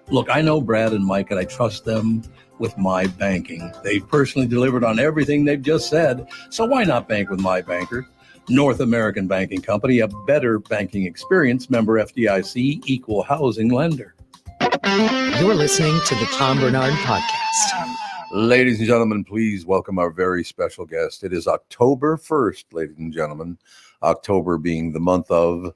Look, I know Brad and Mike, and I trust them with my banking. They've personally delivered on everything they've just said, so why not bank with my banker? North American Banking Company, a better banking experience, member FDIC, equal housing lender. You're listening to the Tom Barnard Podcast. Ladies and gentlemen, please welcome our very special guest. It is October 1st, ladies and gentlemen. October being the month of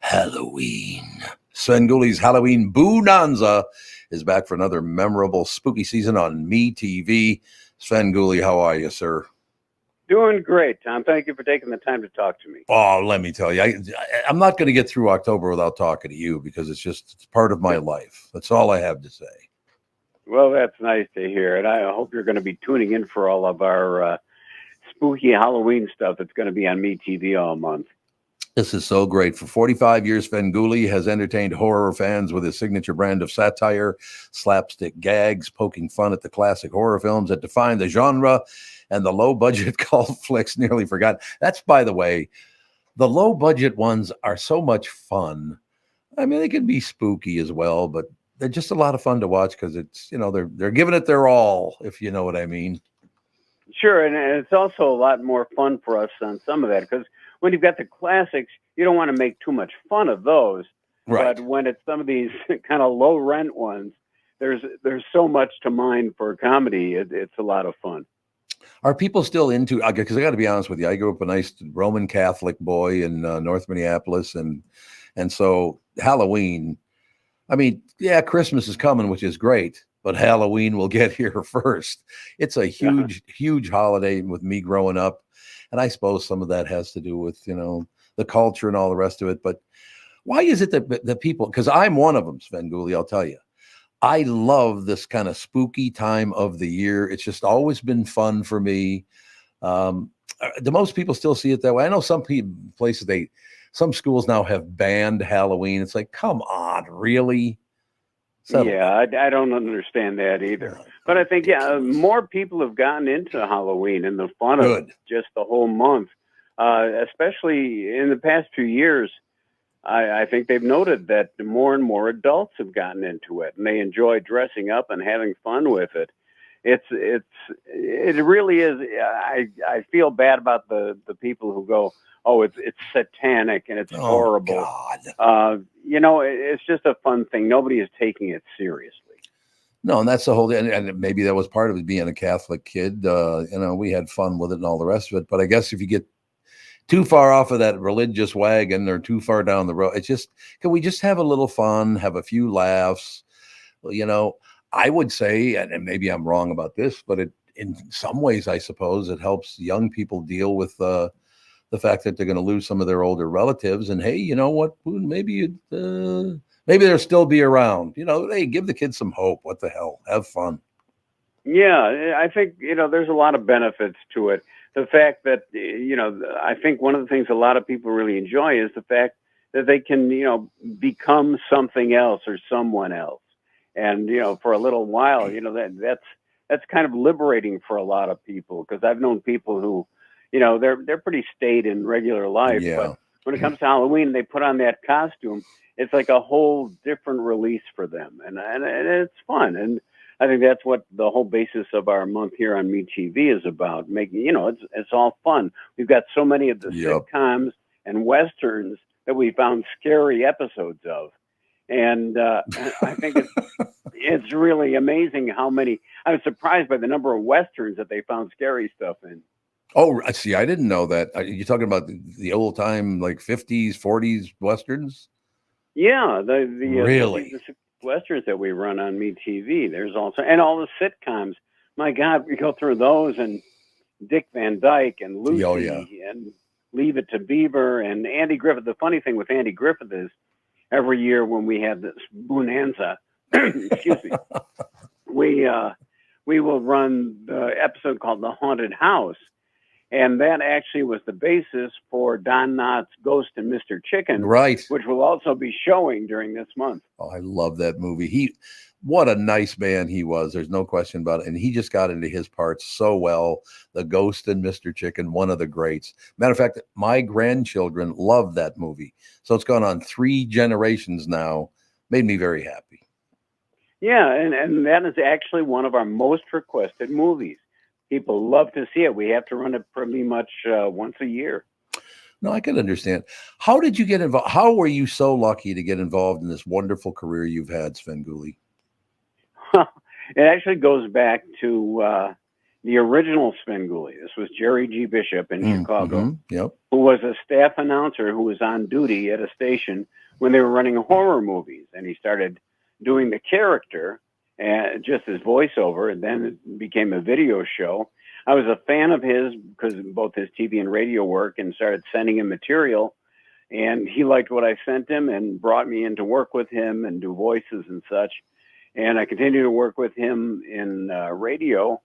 Halloween. Svengoolie's Halloween BOO-nanza is back for another memorable spooky season on MeTV. Svengoolie, how are you, sir? Doing great, Tom. Thank you for taking the time to talk to me. Oh, let me tell you, I'm not going to get through October without talking to you because it's part of my life. That's all I have to say. Well, that's nice to hear. And I hope you're going to be tuning in for all of our spooky Halloween stuff that's going to be on MeTV all month. This is so great. For 45 years, Svengoolie has entertained horror fans with his signature brand of satire, slapstick gags, poking fun at the classic horror films that define the genre and the low-budget cult flicks nearly forgotten. That's, by the way, the low-budget ones are so much fun. I mean, they can be spooky as well, but they're just a lot of fun to watch because it's, they're giving it their all, if you know what I mean. Sure, and it's also a lot more fun for us on some of that because when you've got the classics, you don't want to make too much fun of those. Right. But when it's some of these kind of low rent ones, there's so much to mine for comedy. It's a lot of fun. Are people still into? Because I got to be honest with you, I grew up a nice Roman Catholic boy in North Minneapolis, and so Halloween. I mean, yeah, Christmas is coming, which is great, but Halloween will get here first. It's a huge holiday with me growing up, and I suppose some of that has to do with the culture and all the rest of it. But why is it that the people? Because I'm one of them, Svengoolie. I'll tell you. I love this kind of spooky time of the year. It's just always been fun for me. Do most people still see it that way? I know some places, some schools now have banned Halloween. It's like, come on, really? Yeah, I don't understand that either. But I think, more people have gotten into Halloween and the fun of just the whole month, especially in the past few years. I think they've noted that more and more adults have gotten into it, and they enjoy dressing up and having fun with it. It really is. I feel bad about the people who go, oh, it's satanic and it's horrible. God. It's just a fun thing. Nobody is taking it seriously. No, and that's the whole, and maybe that was part of it being a Catholic kid. We had fun with it and all the rest of it. But I guess if you get too far off of that religious wagon or too far down the road, can we just have a little fun, have a few laughs? I would say, and maybe I'm wrong about this, but in some ways, I suppose it helps young people deal with the fact that they're going to lose some of their older relatives. And hey, you know what? Maybe they'll still be around. Hey, give the kids some hope. What the hell? Have fun. Yeah, I think there's a lot of benefits to it. The fact that, I think one of the things a lot of people really enjoy is the fact that they can, become something else or someone else. And, for a little while, that's kind of liberating for a lot of people, because I've known people who, they're pretty staid in regular life. Yeah. But when it comes to Halloween, they put on that costume. It's like a whole different release for them. And it's fun. And I think that's what the whole basis of our month here on MeTV is about. Making, it's all fun. We've got so many of the sitcoms and Westerns that we found scary episodes of. And I think it's really amazing how many. I was surprised by the number of Westerns that they found scary stuff in. Oh, see, I didn't know that. Are you talking about the old time, like 50s, 40s Westerns? Yeah. Really? The Westerns that we run on MeTV. There's also, and all the sitcoms. My God, we go through those, and Dick Van Dyke and Lucy and Leave It to Beaver and Andy Griffith. The funny thing with Andy Griffith is every year when we have this BOO-nanza, excuse me, we will run the episode called The Haunted House. And that actually was the basis for Don Knotts' Ghost and Mr. Chicken, right? Which will also be showing during this month. Oh, I love that movie. What a nice man he was. There's no question about it. And he just got into his parts so well. The Ghost and Mr. Chicken, one of the greats. Matter of fact, my grandchildren love that movie. So it's gone on 3 generations now. Made me very happy. Yeah, and that is actually one of our most requested movies. People love to see it. We have to run it pretty much once a year. No, I can understand. How did you get involved? How were you so lucky to get involved in this wonderful career you've had, Svengoolie? It actually goes back to the original Svengoolie. This was Jerry G. Bishop in Chicago, who was a staff announcer who was on duty at a station when they were running horror movies. And he started doing the character and just his voiceover, and then it became a video show. I was a fan of his because of both his TV and radio work, and started sending him material. And he liked what I sent him and brought me in to work with him and do voices and such. And I continued to work with him in radio.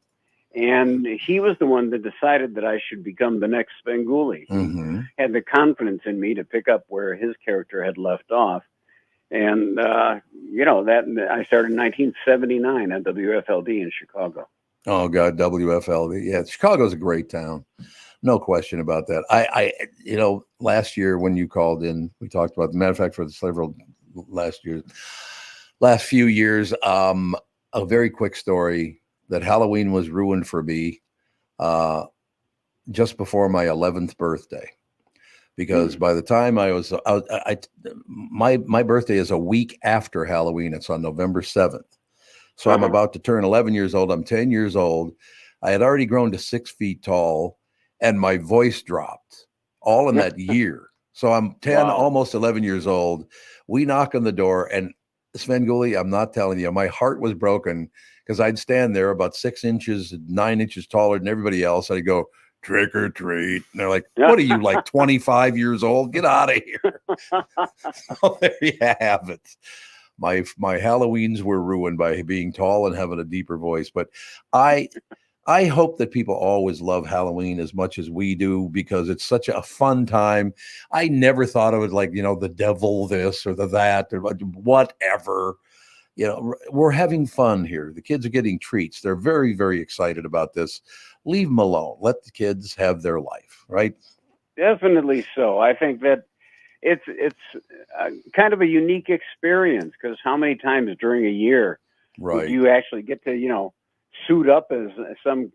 And he was the one that decided that I should become the next Svengoolie. He had the confidence in me to pick up where his character had left off. And, that I started in 1979 at WFLD in Chicago. Oh, God, WFLD. Yeah, Chicago's a great town. No question about that. I last year when you called in, we talked about, the matter of fact, for the last few years, a very quick story that Halloween was ruined for me just before my 11th birthday. because by the time my birthday is a week after Halloween. It's on November 7th. So I'm about to turn 11 years old. I'm 10 years old. I had already grown to 6 feet tall and my voice dropped all in that year. So I'm 10, almost 11 years old. We knock on the door and Svengoolie, I'm not telling you, my heart was broken because I'd stand there about 6 inches, 9 inches taller than everybody else. I'd go, trick or treat. And they're like, what are you, like 25 years old? Get out of here. So there you have it. My Halloweens were ruined by being tall and having a deeper voice. But I hope that people always love Halloween as much as we do because it's such a fun time. I never thought of it like, the devil this or the that or whatever. We're having fun here. The kids are getting treats. They're very, very excited about this. Leave them alone. Let the kids have their life, right? Definitely so. I think that it's kind of a unique experience because how many times during a year would you actually get to, suit up as some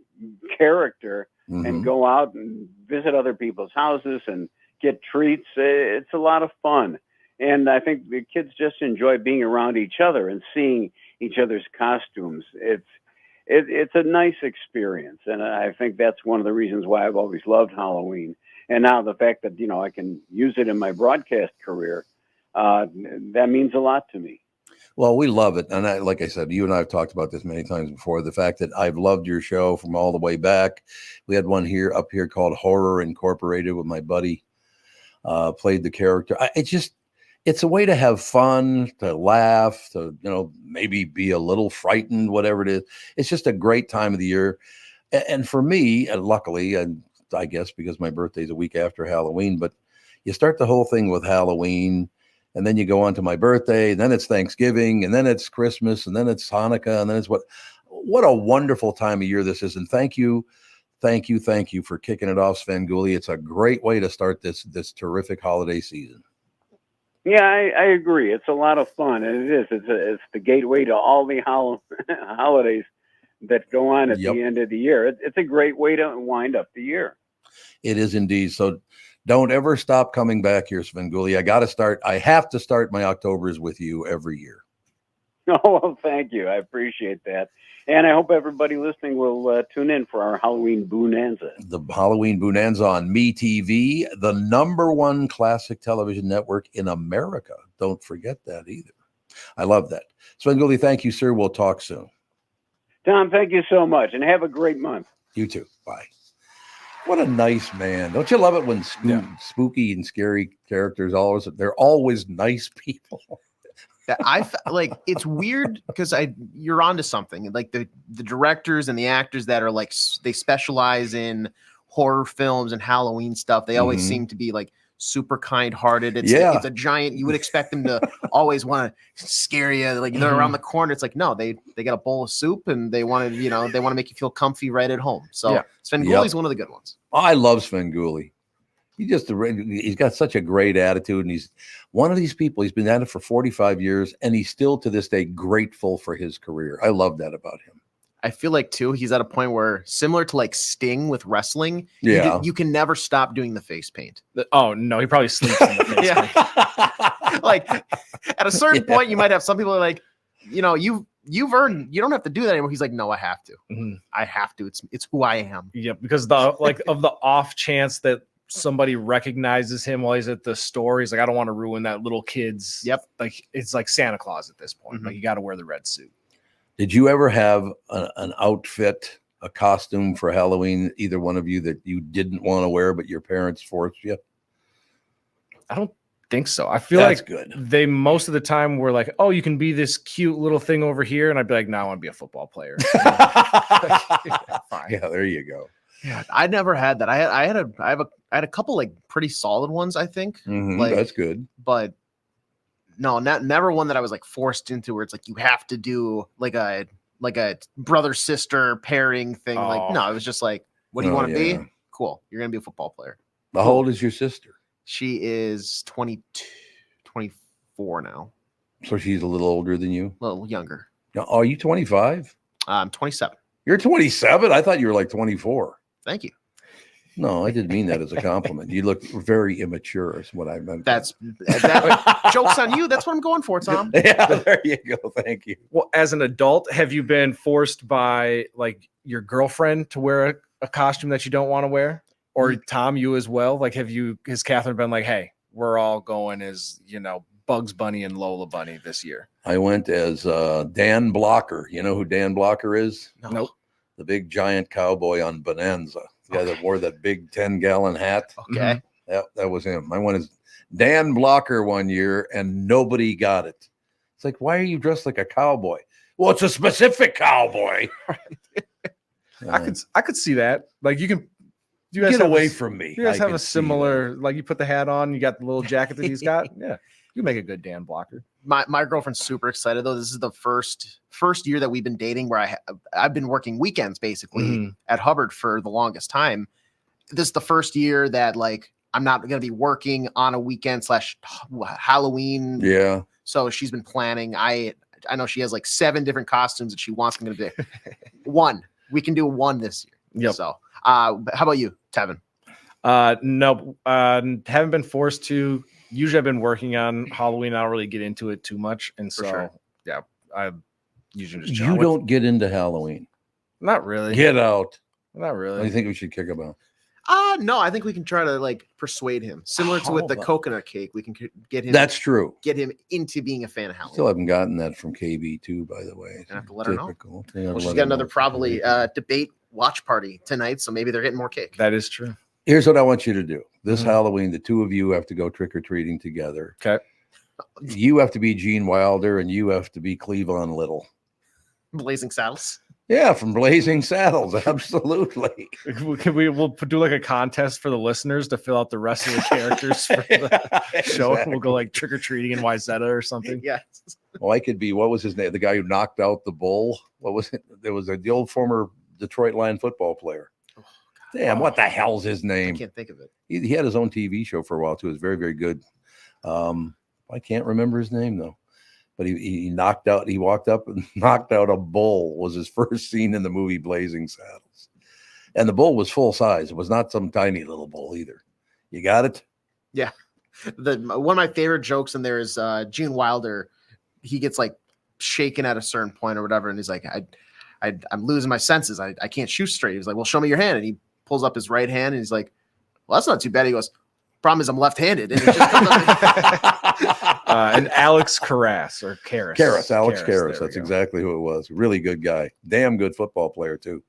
character and go out and visit other people's houses and get treats? It's a lot of fun. And I think the kids just enjoy being around each other and seeing each other's costumes. It's a nice experience. And I think that's one of the reasons why I've always loved Halloween. And now the fact that, I can use it in my broadcast career, that means a lot to me. Well, we love it. And like I said, you and I have talked about this many times before, the fact that I've loved your show from all the way back. We had one up here called Horror Incorporated with my buddy, played the character. It's a way to have fun, to laugh, to, maybe be a little frightened, whatever it is. It's just a great time of the year. And for me, and luckily, and I guess because my birthday is a week after Halloween, but you start the whole thing with Halloween and then you go on to my birthday, and then it's Thanksgiving, and then it's Christmas, and then it's Hanukkah, and then it's what a wonderful time of year this is. And thank you for kicking it off, Svengoolie. It's a great way to start this terrific holiday season. Yeah, I agree. It's a lot of fun, and it is. It's the gateway to all the holidays that go on at the end of the year. It's a great way to wind up the year. It is indeed. So don't ever stop coming back here, Svengoolie. I have to start my Octobers with you every year. Oh, well, thank you. I appreciate that. And I hope everybody listening will tune in for our Halloween BOO-nanza. The Halloween BOO-nanza on MeTV, the #1 classic television network in America. Don't forget that either. I love that. Svengoolie, thank you, sir. We'll talk soon. Tom, thank you so much, and have a great month. You too. Bye. What a nice man. Don't you love it when spooky and scary characters, they're always nice people? It's weird because you're onto something. Like the directors and the actors that are like, they specialize in horror films and Halloween stuff. They always seem to be like super kind-hearted. It's a giant, you would expect them to always want to scare you. Like they're around the corner. It's like, no, they got a bowl of soup and they want to make you feel comfy right at home. So Svengoolie's one of the good ones. I love Svengoolie. He's got such a great attitude, and he's one of these people. He's been at it for 45 years, and he's still to this day grateful for his career. I love that about him. I feel like too, he's at a point where, similar to like Sting with wrestling, you can never stop doing the face paint. Oh no, he probably sleeps in the face paint. Like at a certain point, you might have some people are like, you've earned, you don't have to do that anymore. He's like, no, I have to. I have to. It's who I am. Yeah, because of the off chance that somebody recognizes him while he's at the store, he's like, I don't want to ruin that little kid's. Like it's like Santa Claus at this point. Like you got to wear the red suit. Did you ever have an outfit, a costume for Halloween, either one of you, that you didn't want to wear but your parents forced you? I don't think so. I feel like good. They most of the time were like, oh, you can be this cute little thing over here, and I'd be like, no, I want to be a football player. Fine. Yeah, there you go. Yeah, I never had that. I had a couple like pretty solid ones, I think. Like, that's good. But no, never one that I was like forced into where it's like you have to do like a brother sister pairing thing. Oh. Like no, it was just like, what do you want to be? Cool, you're gonna be a football player. How old is your sister? She is 22, 24 now. So she's a little older than you? A little younger. Are you 25? I'm 27. You're 27? I thought you were like 24. Thank you. No, I didn't mean that as a compliment. You look very immature is what I meant. That joke's on you. That's what I'm going for, Tom. Yeah, there you go. Thank you. Well, as an adult, have you been forced by like your girlfriend to wear a costume that you don't want to wear? Or Tom, you as well? Like, has Catherine been like, hey, we're all going as, Bugs Bunny and Lola Bunny this year? I went as Dan Blocker. You know who Dan Blocker is? No. Nope. The big giant cowboy on Bonanza. The guy that wore that big 10-gallon hat. Okay. Yeah, that was him. I went as Dan Blocker one year and nobody got it. It's like, why are you dressed like a cowboy? Well, it's a specific cowboy. I could see that. Like, you guys get away from me. You guys have a similar, like, you put the hat on, you got the little jacket that he's got. Yeah. You make a good Dan Blocker. My girlfriend's super excited though. This is the first year that we've been dating where I've been working weekends basically at Hubbard for the longest time. This is the first year that like I'm not going to be working on a weekend / Halloween. Yeah. So she's been planning. I know she has like 7 different costumes that she wants me to do. One. We can do one this year. Yep. So how about you, Tevin? No, haven't been forced to. Usually I've been working on Halloween. I don't really get into it too much. And so, yeah, I usually just You don't get into Halloween. Not really. Get out. Not really. What do you think we should kick him out? No, I think we can try to like persuade him. Similar to with the coconut cake, we can get him. That's true. Get him into being a fan of Halloween. Still haven't gotten that from KB too, by the way. I have to let her know. Well, She's got another probably debate watch party tonight, so maybe they're getting more cake. That is true. Here's what I want you to do. This Halloween, the two of you have to go trick-or-treating together. Okay. You have to be Gene Wilder and you have to be Cleavon Little. Blazing Saddles. Yeah, from Blazing Saddles. Absolutely. We'll do like a contest for the listeners to fill out the rest of the characters for the show. Exactly. We'll go like trick-or-treating in Wyzetta or something. Yes. Well, I could be, what was his name? The guy who knocked out the bull. What was it? There was the old former Detroit Lion football player. Damn, what the hell's his name? I can't think of it. He had his own TV show for a while too. It was very, very good. I can't remember his name though. But he walked up and knocked out a bull. Was his first scene in the movie Blazing Saddles. And the bull was full size. It was not some tiny little bull either. You got it? Yeah. One of my favorite jokes in there is Gene Wilder. He gets like shaken at a certain point or whatever. And he's like, I'm losing my senses. I can't shoot straight. He was like, well, show me your hand. And he pulls up his right hand and he's like, well, that's not too bad. He goes, problem is I'm left-handed. And, it just comes up and Alex Karras or Karras. Alex Karras. That's exactly who it was. Really good guy. Damn good football player too.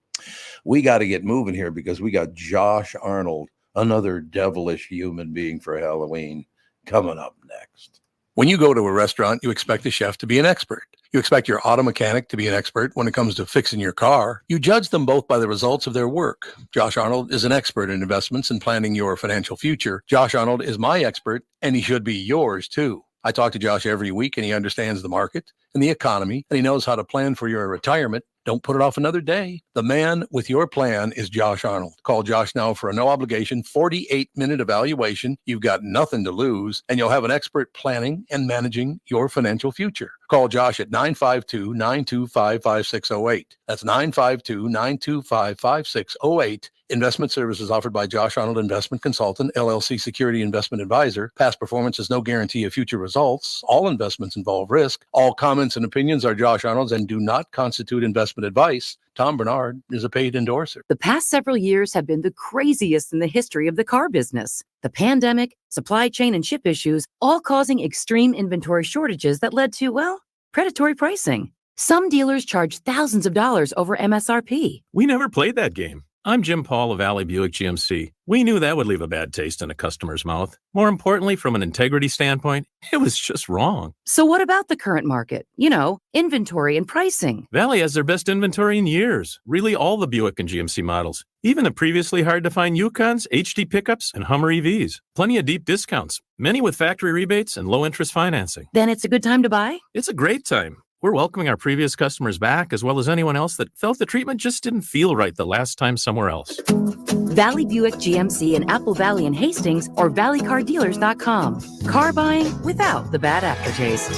We got to get moving here because we got Josh Arnold, another devilish human being for Halloween, coming up next. When you go to a restaurant, you expect the chef to be an expert. You expect your auto mechanic to be an expert when it comes to fixing your car. You judge them both by the results of their work. Josh Arnold is an expert in investments and planning your financial future. Josh Arnold is my expert, and he should be yours too. I talk to Josh every week, and he understands the market and the economy, and he knows how to plan for your retirement. Don't put it off another day. The man with your plan is Josh Arnold. Call Josh now for a no-obligation 48-minute evaluation. You've got nothing to lose, and you'll have an expert planning and managing your financial future. Call Josh at 952-925-5608. That's 952-925-5608. Investment services offered by Josh Arnold Investment Consultant, LLC Security Investment Advisor. Past performance is no guarantee of future results. All investments involve risk. All comments and opinions are Josh Arnold's and do not constitute investment advice. Tom Barnard is a paid endorser. The past several years have been the craziest in the history of the car business. The pandemic, supply chain and chip issues, all causing extreme inventory shortages that led to, well, predatory pricing. Some dealers charge thousands of dollars over MSRP. We never played that game. I'm Jim Paul of Valley Buick GMC. We knew that would leave a bad taste in a customer's mouth. More importantly, from an integrity standpoint, it was just wrong. So what about the current market? You know, inventory and pricing. Valley has their best inventory in years. Really all the Buick and GMC models. Even the previously hard-to-find Yukons, HD pickups, and Hummer EVs. Plenty of deep discounts. Many with factory rebates and low-interest financing. Then it's a good time to buy? It's a great time. We're welcoming our previous customers back, as well as anyone else that felt the treatment just didn't feel right the last time somewhere else. Valley Buick GMC in Apple Valley and Hastings or valleycardealers.com. Car buying without the bad aftertaste.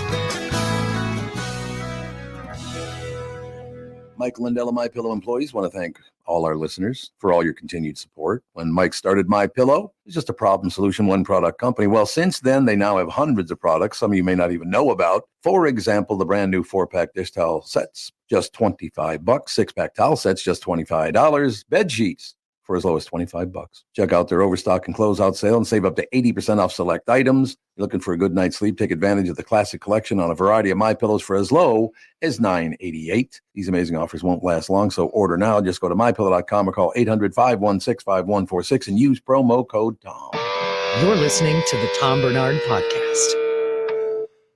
Mike Lindell and MyPillow employees want to thank all our listeners, for all your continued support. When Mike started MyPillow, it was just a problem solution, one product company. Well, since then, they now have hundreds of products, some of you may not even know about. For example, the brand new 4-pack dish towel sets, just $25. 6-pack towel sets, just $25. Bed sheets for as low as $25. Check out their overstock and closeout sale and save up to 80% off select items. You're looking for a good night's sleep? Take advantage of the classic collection on a variety of MyPillows for as low as $9.88. These amazing offers won't last long, so order now. Just go to MyPillow.com or call 800-516-5146 and use promo code TOM. You're listening to the Tom Barnard Podcast.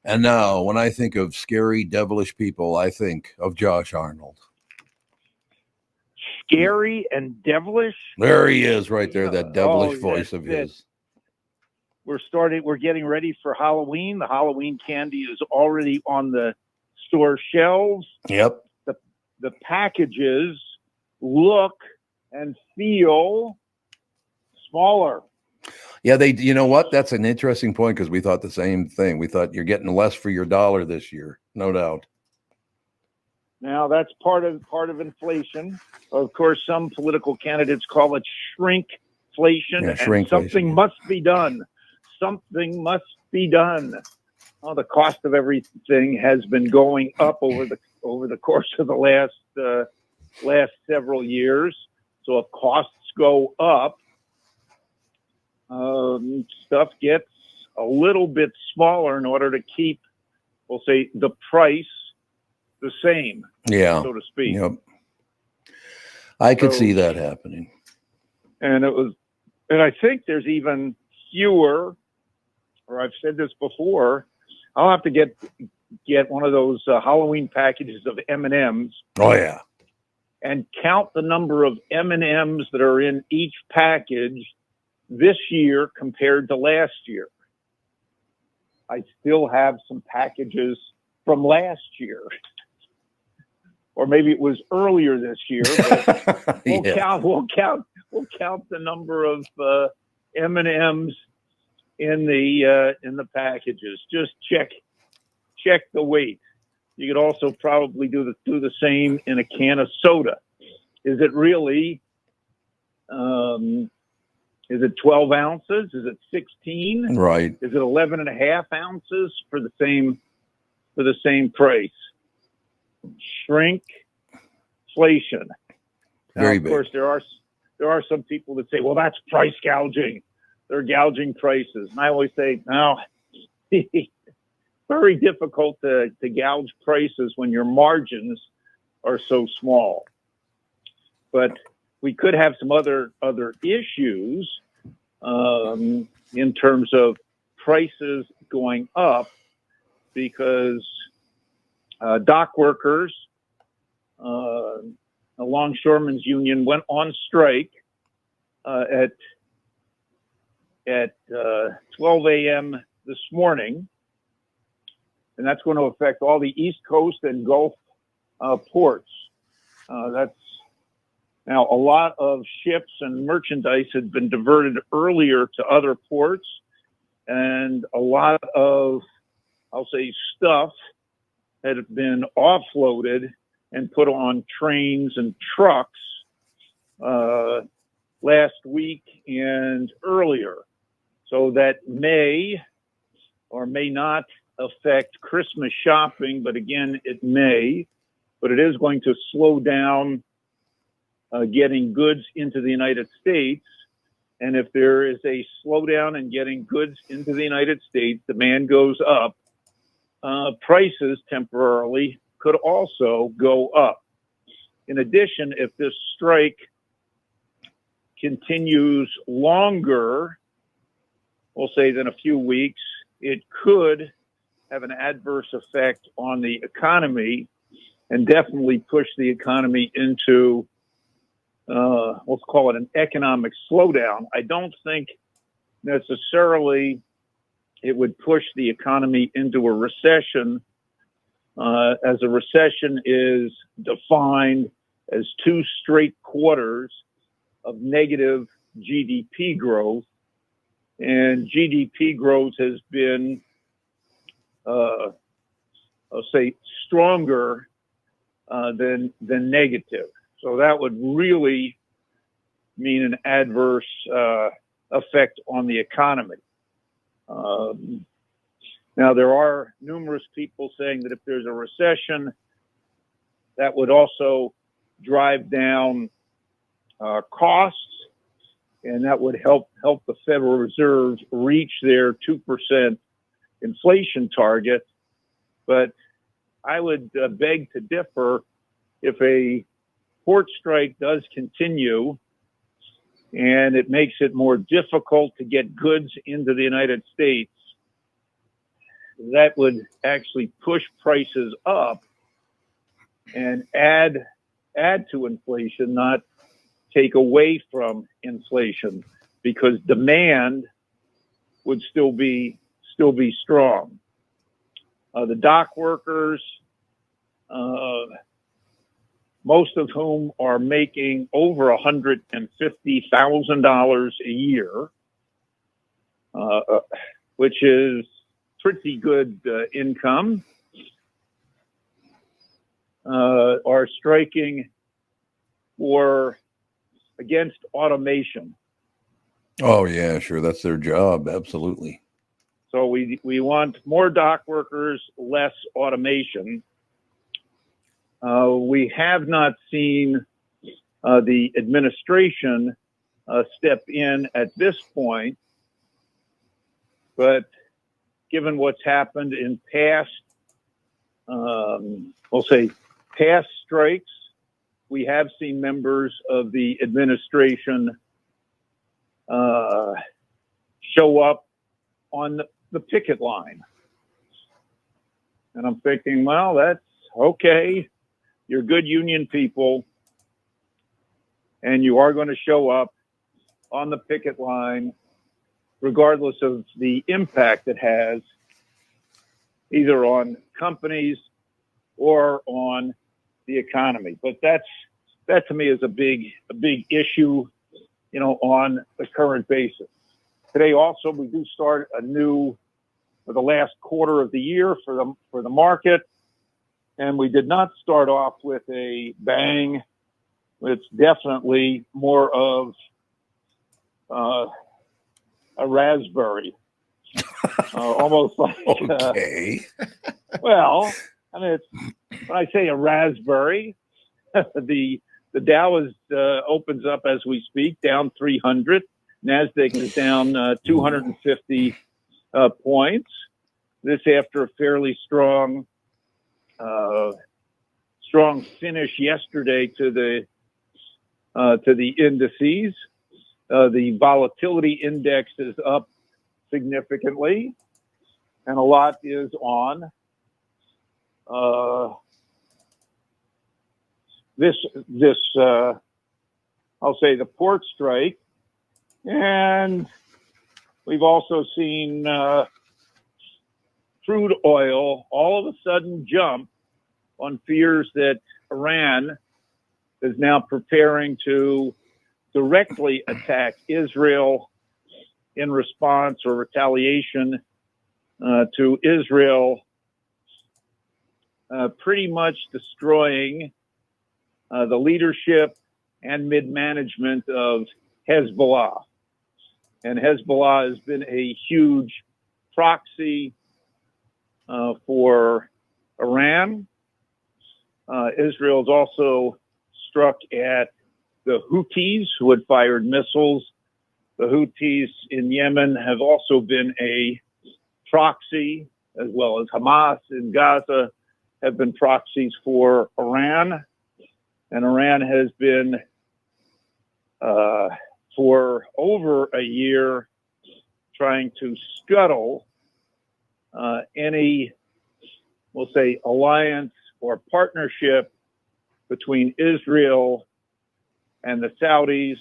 And now, when I think of scary, devilish people, I think of Josh Arnold. Scary and devilish. There he is right there, that devilish voice of his. We're getting ready for Halloween. The Halloween candy is already on the store shelves. Yep. The packages look and feel smaller. Yeah, you know what? That's an interesting point, because we thought the same thing. We thought you're getting less for your dollar this year, no doubt. Now, that's part of inflation. Of course, some political candidates call it shrinkflation. Yeah, and shrinkflation. Something must be done. Something must be done. Well, the cost of everything has been going up over the course of the last several years. So if costs go up, stuff gets a little bit smaller in order to keep, we'll say, the price the same, so to speak. Yep. I could see that happening. And I think there's even fewer, or I've said this before, I'll have to get one of those Halloween packages of M&Ms. Oh, yeah. And count the number of M&Ms that are in each package this year compared to last year. I still have some packages from last year. Or maybe it was earlier this year. But we'll count the number of M&Ms in the packages. Just check the weight. You could also probably do the same in a can of soda. Is it really? Is it 12 ounces? Is it 16? Right. Is it 11 and a half ounces for the same price? Shrinkflation. Very of big. course, there are some people that say, well, that's price gouging. They're gouging prices. And I always say, no, very difficult to gouge prices when your margins are so small. But we could have some other issues in terms of prices going up, because dock workers, the Longshoremen's Union went on strike at 12 a.m. this morning, and that's going to affect all the East Coast and Gulf ports. That's now, a lot of ships and merchandise had been diverted earlier to other ports, and a lot of, I'll say, stuff had been offloaded and put on trains and trucks last week and earlier. So that may or may not affect Christmas shopping, but again, it may. But it is going to slow down getting goods into the United States. And if there is a slowdown in getting goods into the United States, demand goes up, prices temporarily could also go up. In addition, if this strike continues longer, we'll say than a few weeks, it could have an adverse effect on the economy and definitely push the economy into let's call it an economic slowdown. I don't think necessarily it would push the economy into a recession, as a recession is defined as 2 straight quarters of negative GDP growth. And GDP growth has been, I'll say, stronger than negative. So that would really mean an adverse effect on the economy. Now, there are numerous people saying that if there's a recession, that would also drive down costs, and that would help the Federal Reserve reach their 2% inflation target. But I would beg to differ. If a port strike does continue and it makes it more difficult to get goods into the United States, that would actually push prices up and add to inflation, not take away from inflation, because demand would still be strong. The dock workers, most of whom are making over $150,000 a year, which is pretty good income, are striking against automation. Oh yeah, sure. That's their job. Absolutely. So we want more dock workers, less automation. We have not seen the administration step in at this point, but given what's happened in past, past strikes, we have seen members of the administration show up on the picket line. And I'm thinking, well, that's okay. You're good union people, and you are going to show up on the picket line regardless of the impact it has either on companies or on the economy. But that to me is a big issue, on the current basis. Today also we do start for the last quarter of the year for the market, and we did not start off with a bang. It's definitely more of a raspberry, almost like okay. Well, I mean, when I say a raspberry, the Dow opens up as we speak, down 300. Nasdaq is down 250 points. This after a fairly strong finish yesterday to the indices. The volatility index is up significantly, and a lot is on this I'll say the port strike, and we've also seen crude oil all of a sudden jump on fears that Iran is now preparing to directly attack Israel in response or retaliation to Israel, pretty much destroying the leadership and mid-management of Hezbollah. And Hezbollah has been a huge proxy for Iran. Israel's also struck at the Houthis, who had fired missiles. The Houthis in Yemen have also been a proxy, as well as Hamas in Gaza have been proxies for Iran. And Iran has been, for over a year, trying to scuttle any, we'll say, alliance or partnership between Israel and the Saudis,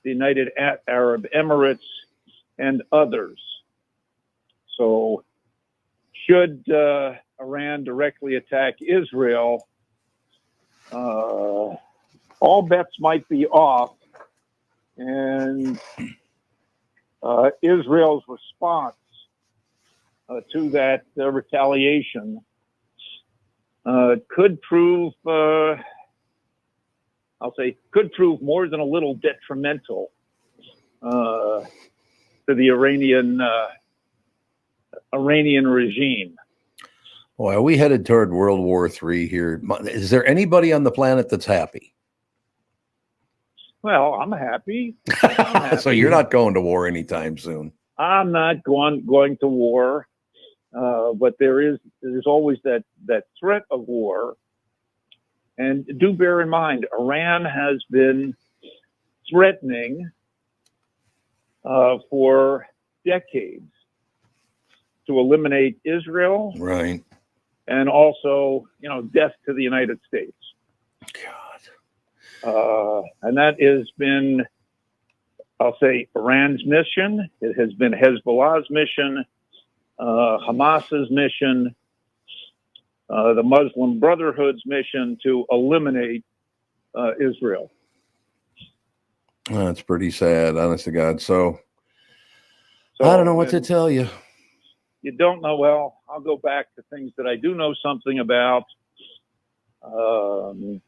the United Arab Emirates, and others. So should Iran directly attack Israel, all bets might be off, and Israel's response to that retaliation could prove, I'll say, could prove more than a little detrimental to the Iranian regime. Boy, are we headed toward World War III here? Is there anybody on the planet that's happy? Well, I'm happy. I'm happy. So you're not going to war anytime soon. I'm not going to war, but there's always that threat of war. And do bear in mind, Iran has been threatening for decades to eliminate Israel, right? And also, death to the United States. God. And that has been, I'll say, Iran's mission. It has been Hezbollah's mission, Hamas's mission, the Muslim Brotherhood's mission to eliminate Israel. That's pretty sad, honest to God. So I don't know what to tell you. You don't know. Well, I'll go back to things that I do know something about. The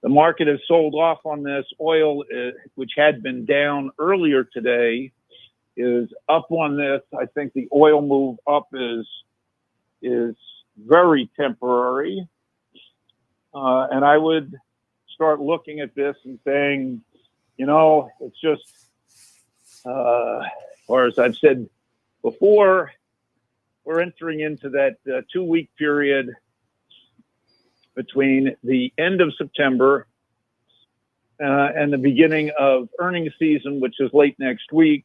market has sold off on this. Oil, which had been down earlier today, is up on this. I think the oil move up is very temporary. And I would start looking at this and saying, it's just, or as I've said before, we're entering into that 2-week period between the end of September and the beginning of earnings season, which is late next week,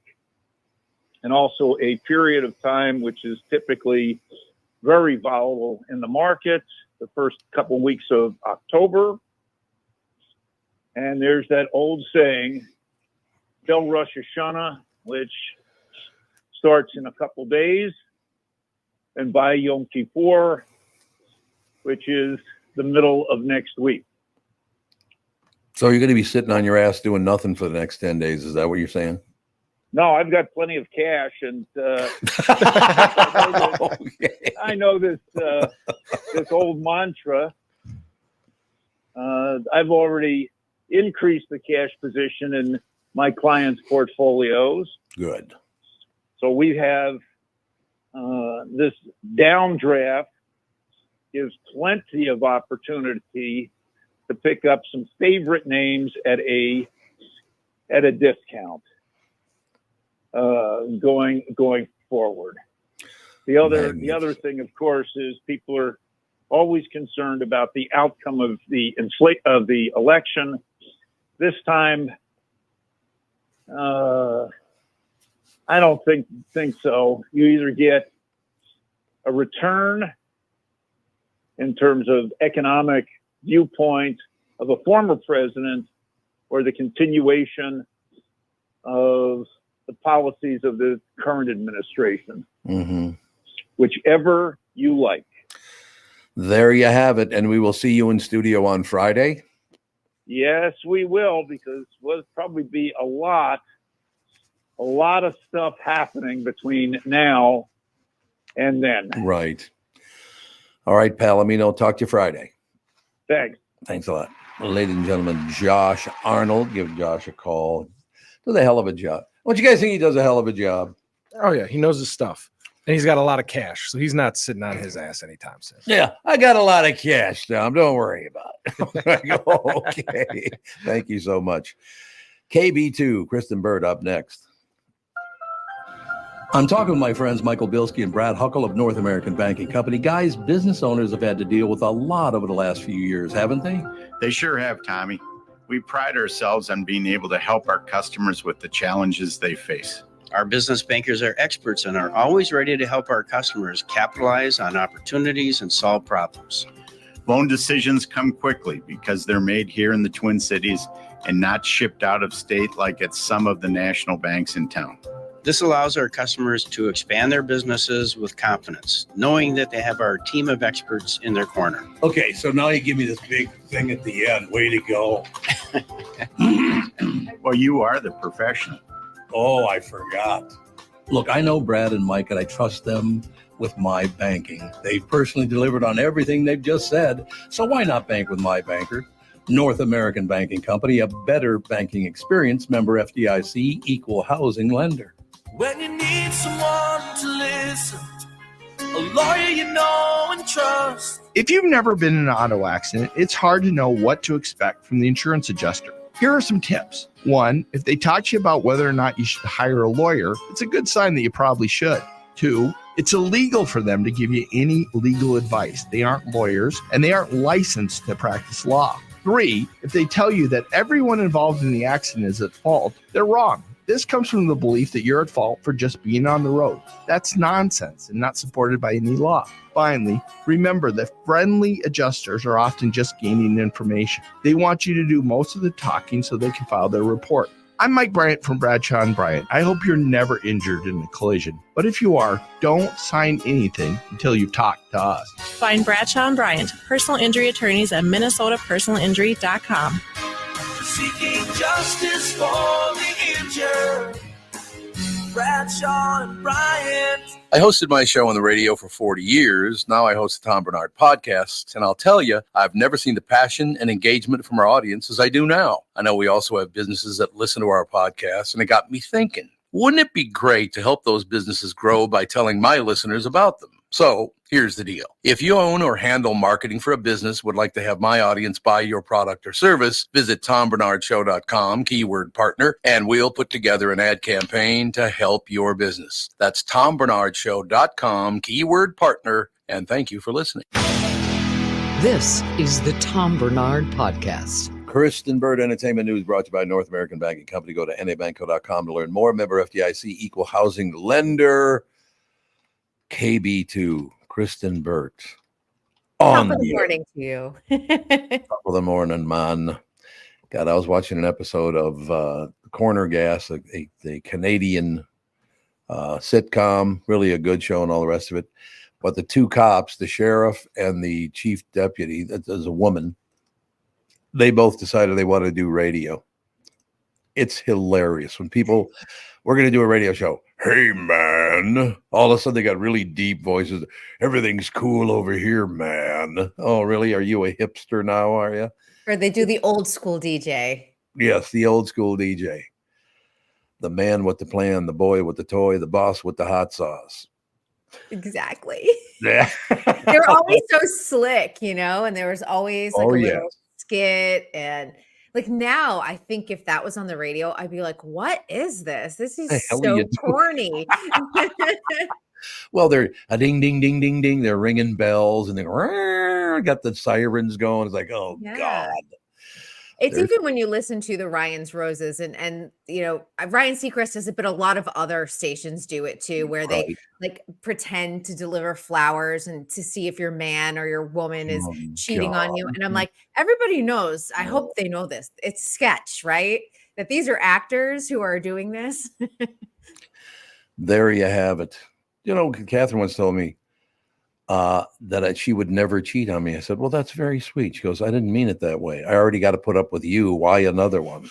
and also a period of time which is typically very volatile in the market, the first couple weeks of October. And there's that old saying, till Rosh Hashanah, which starts in a couple days, and by Yom Kippur, which is the middle of next week. So you're going to be sitting on your ass doing nothing for the next 10 days. Is that what you're saying? No, I've got plenty of cash, and I know this old mantra. I've already increased the cash position in my clients' portfolios. Good. So we have this downdraft gives plenty of opportunity to pick up some favorite names at a discount going forward. The other thing, of course, is people are always concerned about the outcome of the election. This time, I don't think so. You either get a return in terms of economic viewpoint of a former president, or the continuation of the policies of the current administration. Mm-hmm. Whichever you like. There you have it. And we will see you in studio on Friday. Yes, we will, because there'll probably be a lot of stuff happening between now and then. Right. All right, Palomino. Talk to you Friday. Thanks. Thanks a lot. Ladies and gentlemen, Josh Arnold. Give Josh a call. Does a hell of a job. Don't you guys think he does a hell of a job? Oh, yeah. He knows his stuff. And he's got a lot of cash, so he's not sitting on his ass anytime soon. Yeah, I got a lot of cash, Tom. Don't worry about it. Okay. Thank you so much. KB2, Kristyn Burtt up next. I'm talking with my friends Michael Bilski and Brad Huckle of North American Banking Company. Guys, business owners have had to deal with a lot over the last few years, haven't they? They sure have, Tommy. We pride ourselves on being able to help our customers with the challenges they face. Our business bankers are experts and are always ready to help our customers capitalize on opportunities and solve problems. Loan decisions come quickly because they're made here in the Twin Cities and not shipped out of state like at some of the national banks in town. This allows our customers to expand their businesses with confidence, knowing that they have our team of experts in their corner. Okay, so now you give me this big thing at the end. Way to go. Well, you are the professional. Oh, I forgot. Look, I know Brad and Mike, and I trust them with my banking. They've personally delivered on everything they've just said. So why not bank with my banker? North American Banking Company, a better banking experience, member FDIC, equal housing lender. When you need someone to listen, a lawyer you know and trust. If you've never been in an auto accident, it's hard to know what to expect from the insurance adjuster. Here are some tips. 1, if they talk to you about whether or not you should hire a lawyer, it's a good sign that you probably should. 2, it's illegal for them to give you any legal advice. They aren't lawyers and they aren't licensed to practice law. 3, if they tell you that everyone involved in the accident is at fault, they're wrong. This comes from the belief that you're at fault for just being on the road. That's nonsense and not supported by any law. Finally, remember that friendly adjusters are often just gaining information. They want you to do most of the talking so they can file their report. I'm Mike Bryant from Bradshaw & Bryant. I hope you're never injured in a collision. But if you are, don't sign anything until you talk to us. Find Bradshaw & Bryant, personal injury attorneys at minnesotapersonalinjury.com. Seeking justice for the injured. Bradshaw and Bryant. I hosted my show on the radio for 40 years. Now I host the Tom Barnard Podcast, and I'll tell you, I've never seen the passion and engagement from our audience as I do now. I know we also have businesses that listen to our podcast, and it got me thinking, wouldn't it be great to help those businesses grow by telling my listeners about them? So here's the deal. If you own or handle marketing for a business, would like to have my audience buy your product or service, visit TomBarnardShow.com, keyword partner, and we'll put together an ad campaign to help your business. That's TomBarnardShow.com, keyword partner, and thank you for listening. This is the Tom Barnard Podcast. Kristyn Burtt Entertainment News brought to you by North American Banking Company. Go to nabanco.com to learn more. Member FDIC, equal housing lender. KB2, Kristyn Burtt. Top of the morning to you. Top of the morning, man. God, I was watching an episode of Corner Gas, a Canadian sitcom, really a good show and all the rest of it. But the two cops, the sheriff and the chief deputy, that is a woman, they both decided they want to do radio. It's hilarious when people, we're going to do a radio show. Hey, man. All of a sudden, they got really deep voices. Everything's cool over here, man. Oh, really? Are you a hipster now, are you? Or they do the old school DJ. Yes, the old school DJ. The man with the plan, the boy with the toy, the boss with the hot sauce. Exactly. Yeah. They're always so slick, you know, and there was always like a little skit. And like now, I think if that was on the radio, I'd be like, what is this? This is so corny. Well, they're a ding, ding, ding, ding, ding. They're ringing bells and they got the sirens going. It's like, oh, God. It's even when you listen to the Ryan's Roses and you know, Ryan Seacrest does it, but a lot of other stations do it too, where they like pretend to deliver flowers and to see if your man or your woman is cheating on you. And I'm like, everybody knows. I hope they know this. It's sketch, right? That these are actors who are doing this. There you have it. You know, Catherine once told me that she would never cheat on me. I said, well, that's very sweet. She goes, I didn't mean it that way. I already got to put up with you. Why another one?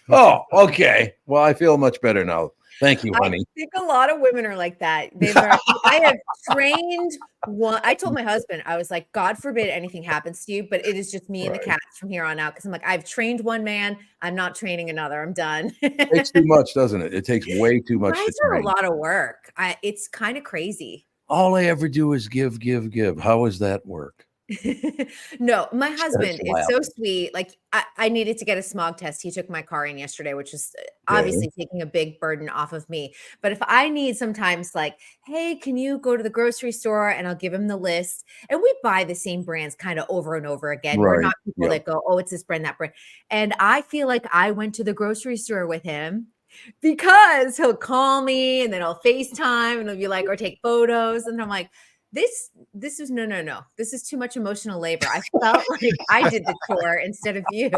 Oh, okay. Well, I feel much better now. Thank you, honey. I think a lot of women are like that. I have trained one. I told my husband, I was like, God forbid anything happens to you, but it is just me and the cats from here on out. Cause I'm like, I've trained one man. I'm not training another. I'm done. It takes too much, doesn't it? It takes way too much. Guys are a lot of work. It's kind of crazy. All I ever do is give. How does that work? No, my husband is so sweet. Like I needed to get a smog test. He took my car in yesterday, which is obviously taking a big burden off of me. But if I need sometimes like, hey, can you go to the grocery store? And I'll give him the list. And we buy the same brands kind of over and over again. We're not people that go, oh, it's this brand, that brand. And I feel like I went to the grocery store with him because he'll call me and then I'll FaceTime and he'll be like, or take photos. And I'm like, this is no. This is too much emotional labor. I felt like I did the chore instead of you.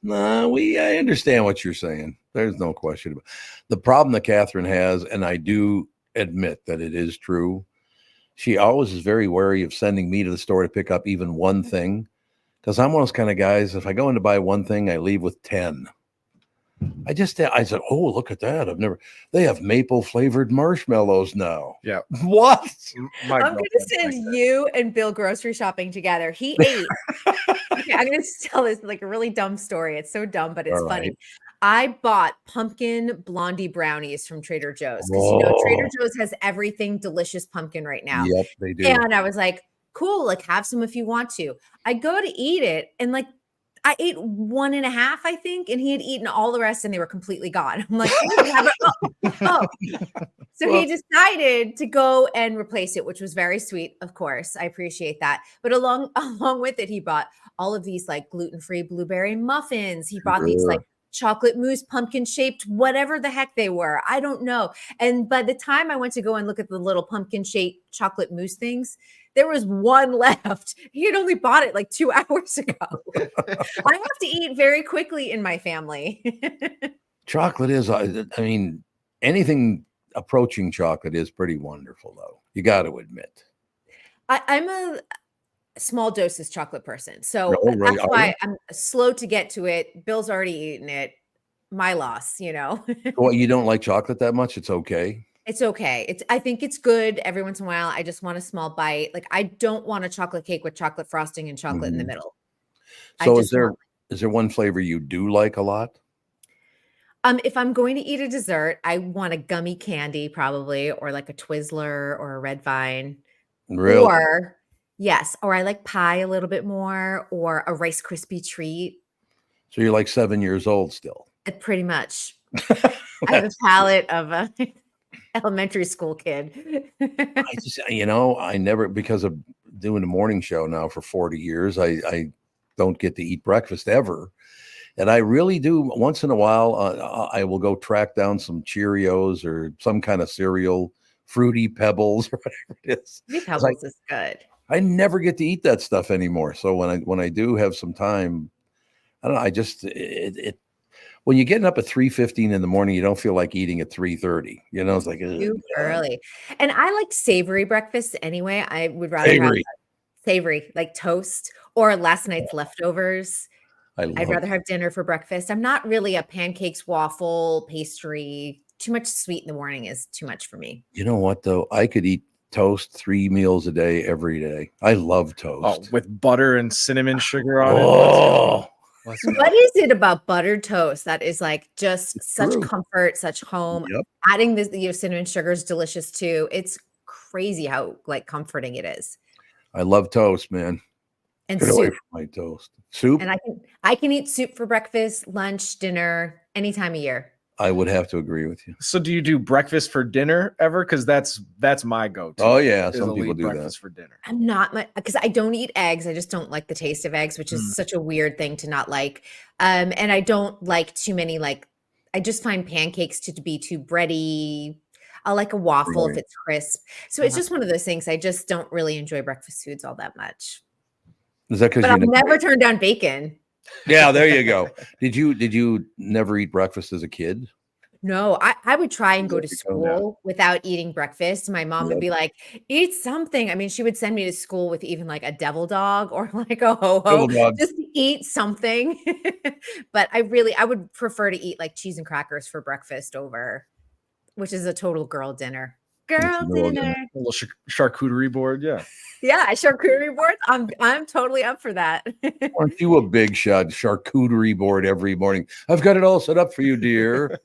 No, I understand what you're saying. There's no question about it. The problem that Catherine has, and I do admit that it is true, she always is very wary of sending me to the store to pick up even one thing. Because I'm one of those kind of guys, if I go in to buy one thing, I leave with 10. I said, oh, look at that. They have maple flavored marshmallows now. Yeah. What? I'm going to send you and Bill grocery shopping together. He ate. Okay, I'm going to tell this like a really dumb story. It's so dumb, but it's funny. I bought pumpkin blondie brownies from Trader Joe's because Trader Joe's has everything delicious pumpkin right now. Yep, they do. And I was like, cool, like have some if you want to. I go to eat it and like I ate 1.5, I think, and he had eaten all the rest and they were completely gone. I'm like, oh. So he decided to go and replace it, which was very sweet, of course. I appreciate that. But along with it, he bought all of these like gluten-free blueberry muffins. He bought these like chocolate mousse, pumpkin shaped, whatever the heck they were. I don't know. And by the time I went to go and look at the little pumpkin shaped chocolate mousse things, there was one left. He had only bought it like 2 hours ago. I have to eat very quickly in my family. Chocolate is, I mean, anything approaching chocolate is pretty wonderful, though. You got to admit. I'm a small doses chocolate person. So that's why I'm slow to get to it. Bill's already eaten it. My loss, Well, you don't like chocolate that much? It's okay. It's okay. I think it's good every once in a while. I just want a small bite. Like I don't want a chocolate cake with chocolate frosting and chocolate in the middle. So is there one flavor you do like a lot? If I'm going to eat a dessert, I want a gummy candy probably, or like a Twizzler or a Red Vine. Really? Or I like pie a little bit more, or a Rice Krispie treat. So you're like 7 years old still. Pretty much. I have a palate of a elementary school kid. I never, because of doing a morning show now for 40 years, I don't get to eat breakfast ever. And I really do. Once in a while, I will go track down some Cheerios or some kind of cereal, Fruity Pebbles or whatever it is. Fruity Pebbles is good. I never get to eat that stuff anymore. So when I do have some time, I don't know. I just when you're getting up at 3:15 in the morning, you don't feel like eating at 3:30. It's like too early. And I like savory breakfast anyway. I would rather have savory, like toast or last night's leftovers. I'd rather have dinner for breakfast. I'm not really a pancakes, waffle, pastry. Too much sweet in the morning is too much for me. You know what, though? I could eat toast 3 meals a day every day. I love toast. With butter and cinnamon sugar on it. What is it about buttered toast that is like just such comfort, such home? Yep. Adding the cinnamon sugar is delicious too. It's crazy how like comforting it is. I love toast, man. And Get soup. away from my toast. Soup? And I can eat soup for breakfast, lunch, dinner, any time of year. I would have to agree with you. So do you do breakfast for dinner ever? Because that's my go-to. Oh yeah, some people do breakfast that for dinner. I'm not because I don't eat eggs. I just don't like the taste of eggs, which is such a weird thing to not like. And I don't like too many I just find pancakes to be too bready. I like a waffle if it's crisp. So it's just one of those things. I just don't really enjoy breakfast foods all that much. Is that because But I've never turned down bacon. Yeah, there you go. Did you never eat breakfast as a kid? No, I would try and go to school without eating breakfast. My mom would be like, eat something. I mean, she would send me to school with even like a devil dog or like a ho-ho, just to eat something. But I would prefer to eat like cheese and crackers for breakfast which is a total girl dinner. Girl dinner. A little charcuterie board, yeah. Yeah, charcuterie board. I'm totally up for that. Aren't you a big shot charcuterie board every morning? I've got it all set up for you, dear.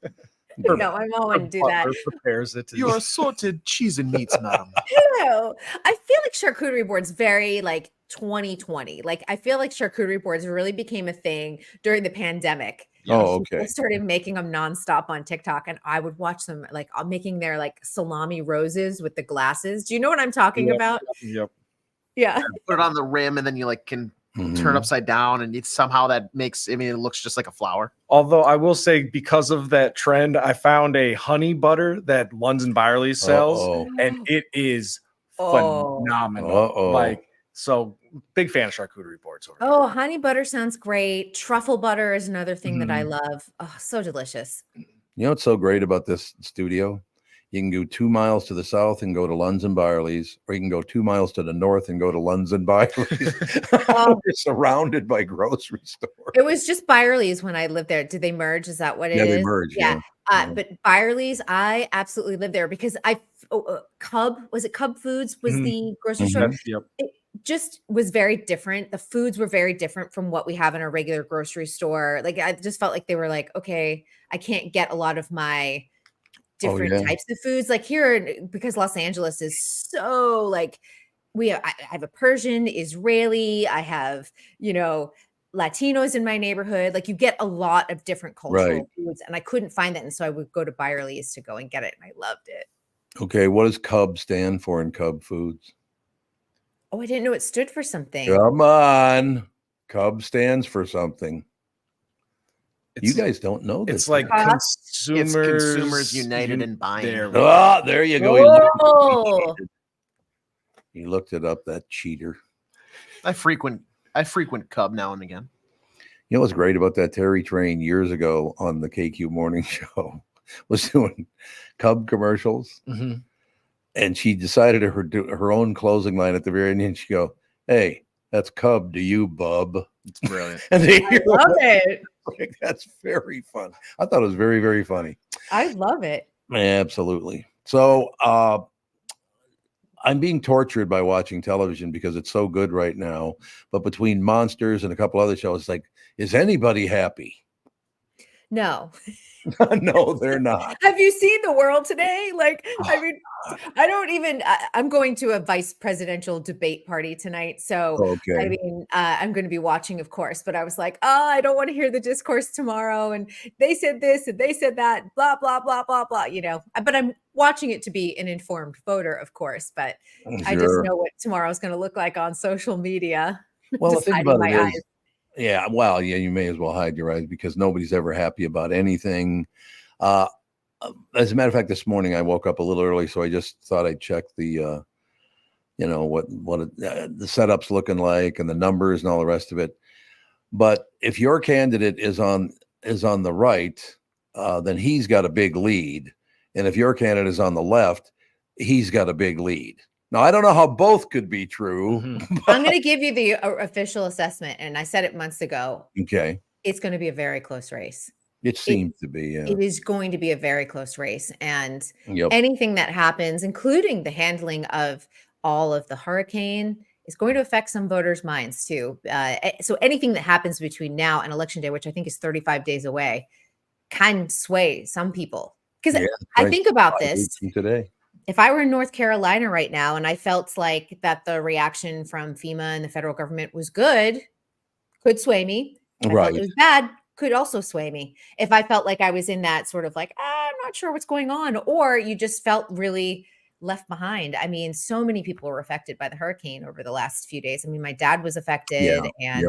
No, my mom wouldn't do that. Prepares it. Your assorted cheese and meats, madam. Hello. I feel like charcuterie boards very like 2020. Like I feel like charcuterie boards really became a thing during the pandemic. Oh, okay. I started making them nonstop on TikTok, and I would watch them like making their like salami roses with the glasses. Do you know what I'm talking about? Yep. Yeah. Put it on the rim, and then you can turn upside down, and somehow that makes. I mean, it looks just like a flower. Although I will say, because of that trend, I found a honey butter that London Byerly sells, and it is phenomenal. So big fan of charcuterie boards. Oh, honey butter sounds great. Truffle butter is another thing that I love. Oh, so delicious. You know what's so great about this studio? You can go 2 miles to the south and go to Lunds and Byerly's, or you can go 2 miles to the north and go to Lunds and Byerly's. You're surrounded by grocery stores. It was just Byerly's when I lived there. Did they merge? Is that what it is? Yeah, they merged. Yeah. But Byerly's, I absolutely lived there because Cub Foods was the grocery store. Yep. It just was very different. The foods were very different from what we have in a regular grocery store. Like I just felt like they were like, okay, I can't get a lot of my different types of foods. Like here, because Los Angeles is so like I have a Persian, Israeli, I have, Latinos in my neighborhood. Like you get a lot of different cultural foods, and I couldn't find that. And so I would go to Byerly's to go and get it. And I loved it. Okay. What does Cub stand for in Cub Foods? Oh, I didn't know it stood for something. Come on. Cub stands for something. You guys don't know this. It's like Consumers United in Buying. There you go. He looked it up, that cheater. I frequent Cub now and again. You know what's great about that? Terry Train years ago on the KQ morning show was doing Cub commercials. Mm-hmm. And she decided to do her own closing line at the very end. And she go, "Hey, that's Cub to you, bub." It's brilliant. And I love it. Like, that's very fun. I thought it was very, very funny. I love it. Absolutely. So I'm being tortured by watching television because it's so good right now. But between Monsters and a couple other shows, it's like, is anybody happy? No. No, they're not. Have you seen The World Today? Like, I mean, I'm going to a vice presidential debate party tonight. So, I mean, I'm going to be watching, of course, but I was like, I don't want to hear the discourse tomorrow. And they said this and they said that, blah, blah, blah, blah, blah, but I'm watching it to be an informed voter, of course, but I just know what tomorrow's going to look like on social media. Well, the Just thing hiding about my it eyes. is, yeah, well, yeah, you may as well hide your eyes because nobody's ever happy about anything. As a matter of fact, this morning I woke up a little early, so I just thought I'd check the, the setup's looking like and the numbers and all the rest of it. But if your candidate is on the right, then he's got a big lead, and if your candidate is on the left, he's got a big lead. Now, I don't know how both could be true. Mm-hmm. I'm going to give you the official assessment, and I said it months ago. Okay. It's going to be a very close race. It seems to be, yeah. It is going to be a very close race. And anything that happens, including the handling of all of the hurricane, is going to affect some voters' minds too. So anything that happens between now and Election Day, which I think is 35 days away, can sway some people. Because I think about this today. If I were in North Carolina right now and I felt like that the reaction from FEMA and the federal government was good, could sway me. If I felt it was bad, could also sway me. If I felt like I was in that sort of like, I'm not sure what's going on, or you just felt really left behind. I mean, so many people were affected by the hurricane over the last few days. I mean, my dad was affected and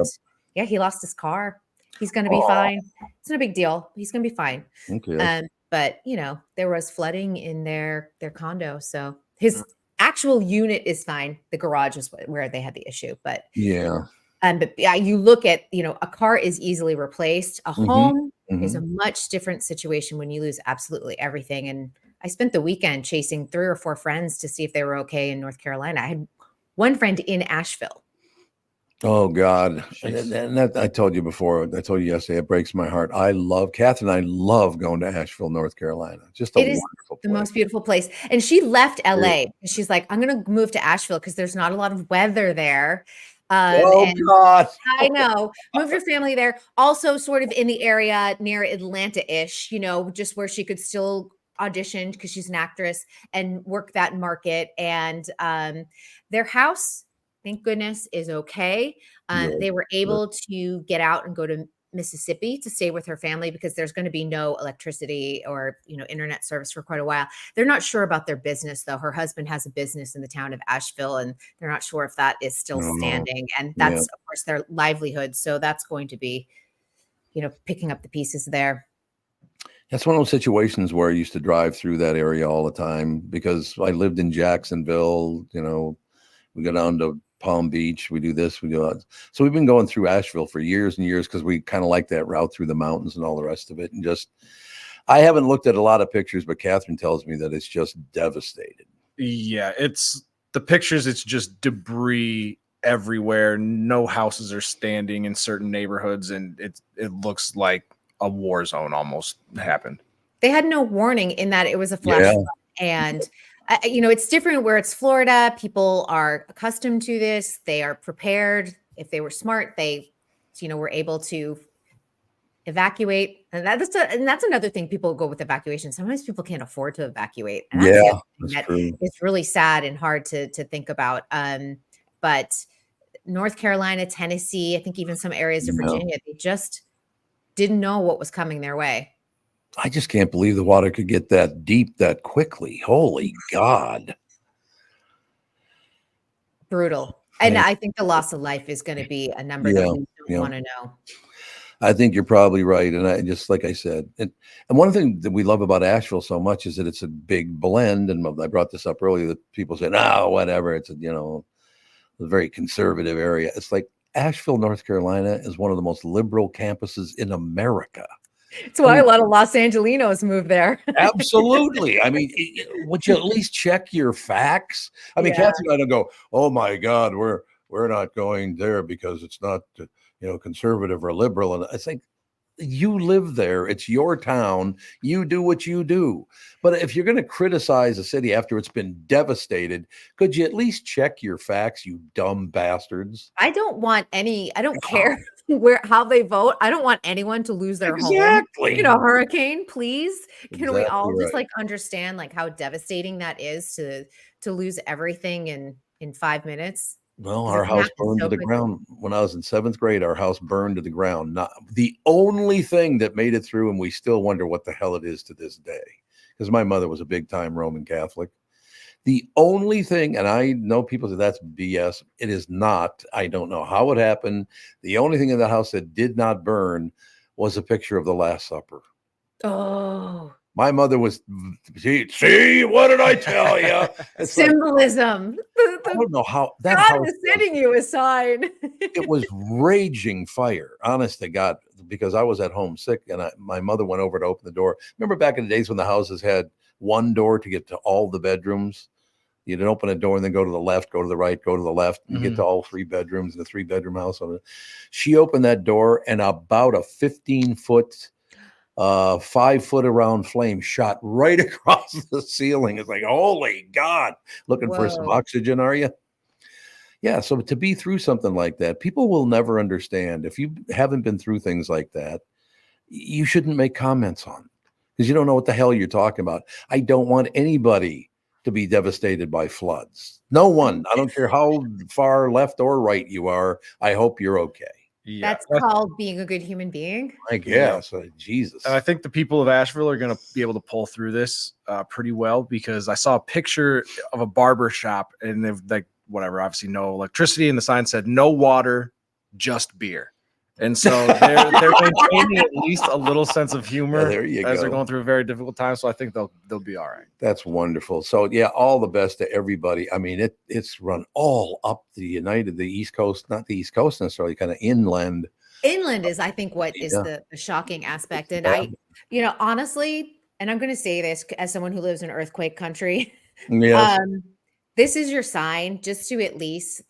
he lost his car. He's going to be fine. It's not a big deal. He's going to be fine. Okay. But there was flooding in their condo. So his actual unit is fine. The garage is where they had the issue, but but you look at, a car is easily replaced. A home is a much different situation when you lose absolutely everything. And I spent the weekend chasing 3 or 4 friends to see if they were okay in North Carolina. I had one friend in Asheville. Oh God. And that, I told you before, I told you yesterday, it breaks my heart. Kath and I love going to Asheville, North Carolina. Just a wonderful place. The most beautiful place. And she left LA. She's like, I'm going to move to Asheville because there's not a lot of weather there. God. I know. Moved her family there. Also sort of in the area near Atlanta-ish, just where she could still audition because she's an actress and work that market. And their house, thank goodness, is okay. They were able to get out and go to Mississippi to stay with her family because there's going to be no electricity or, internet service for quite a while. They're not sure about their business, though. Her husband has a business in the town of Asheville, and they're not sure if that is still standing. And that's, of course, their livelihood. So that's going to be, picking up the pieces there. That's one of those situations where I used to drive through that area all the time because I lived in Jacksonville. We go down to Palm Beach, we do this, we do that. So we've been going through Asheville for years and years because we kind of like that route through the mountains and all the rest of it. And just, I haven't looked at a lot of pictures, but Catherine tells me that it's just devastated. Yeah, it's the pictures. It's just debris everywhere. No houses are standing in certain neighborhoods, and it looks like a war zone almost happened. They had no warning in that it was a flash flood, and it's different where it's Florida. People are accustomed to this. They are prepared. If they were smart, they, were able to evacuate. And that's another thing. People go with evacuation. Sometimes people can't afford to evacuate. And that's true. It's really sad and hard to think about. But North Carolina, Tennessee, I think even some areas of Virginia, they just didn't know what was coming their way. I just can't believe the water could get that deep that quickly. Holy God. Brutal. And I think the loss of life is going to be a number that we don't want to know. I think you're probably right. And I just, like I said, and one thing that we love about Asheville so much is that it's a big blend. And I brought this up earlier that people say, no, whatever. It's a very conservative area. It's like Asheville, North Carolina is one of the most liberal campuses in America. It's why a lot of Los Angelinos move there. Absolutely. I mean, would you at least check your facts? I mean, Kathy and I don't go, oh my God, we're not going there because it's not, conservative or liberal. And I think you live there. It's your town. You do what you do. But if you're going to criticize a city after it's been devastated, could you at least check your facts, you dumb bastards? I don't care how they vote. I don't want anyone to lose their home. Hurricane, please. Can we all just understand how devastating that is to lose everything in 5 minutes? Well, our house burned to the ground when I was in 7th grade. Our house burned to the ground. Not the only thing that made it through, and we still wonder what the hell it is to this day, because my mother was a big-time Roman Catholic. The only thing, and I know people say that's BS. It is not. I don't know how it happened. The only thing in the house that did not burn was a picture of the Last Supper. Oh. My mother was, see, what did I tell you? Symbolism. I don't know how that God is sending you a sign. It was raging fire, honest to God, because I was at home sick and my mother went over to open the door. Remember back in the days when the houses had one door to get to all the bedrooms? You'd open a door and then go to the left, go to the right, go to the left, and get to all 3 bedrooms in a 3-bedroom house. She opened that door and about a 15-foot 5-foot around flame shot right across the ceiling. It's like, holy God, looking for some oxygen, are you? Yeah. So to be through something like that, people will never understand. If you haven't been through things like that, you shouldn't make comments on it because you don't know what the hell you're talking about. I don't want anybody to be devastated by floods. No one. I don't care how far left or right you are. I hope you're okay. Yeah, that's called being a good human being. I guess. Jesus. And I think the people of Asheville are going to be able to pull through this pretty well because I saw a picture of a barber shop and they've obviously no electricity, and the sign said no water, just beer. And so they're maintaining at least a little sense of humor as they're going through a very difficult time. So I think they'll be all right. That's wonderful. So yeah, all the best to everybody. I mean, it's run all up the East Coast, not the East Coast necessarily, kind of inland. Inland is, I think, what is the shocking aspect. And honestly, and I'm going to say this as someone who lives in earthquake country. Yes. This is your sign just to at least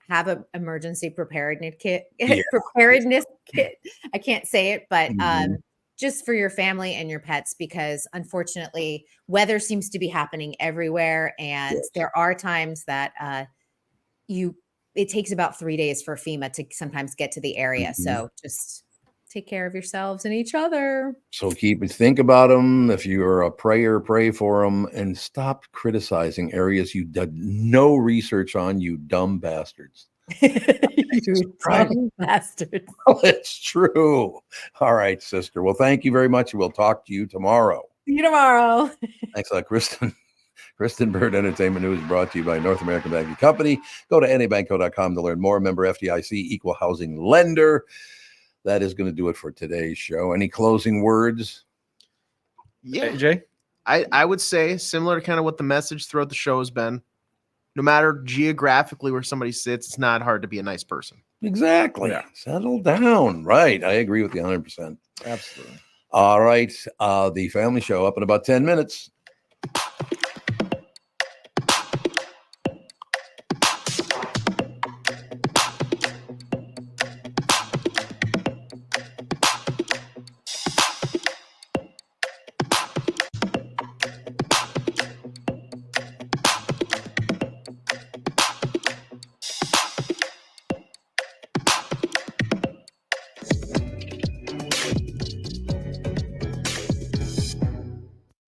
have an emergency preparedness kit. I can't say it, but just for your family and your pets, because unfortunately weather seems to be happening everywhere. And there are times that it takes about 3 days for FEMA to sometimes get to the area. So just take care of yourselves and each other. So think about them. If you're a prayer, pray for them, and stop criticizing areas you did no research on, you dumb bastards. You dumb bastards. Well, it's true. All right, sister. Well, thank you very much. We'll talk to you tomorrow. See you tomorrow. Thanks a lot, Kristyn. Kristyn Burtt Entertainment News brought to you by North American Banking Company. Go to nabanco.com to learn more. Member FDIC, equal housing lender. That is going to do it for today's show. Any closing words? Yeah, Jay? I would say similar to kind of what the message throughout the show has been. No matter geographically where somebody sits, it's not hard to be a nice person. Exactly. Yeah. Settle down. Right. I agree with you 100%. Absolutely. All right. The family show up in about 10 minutes.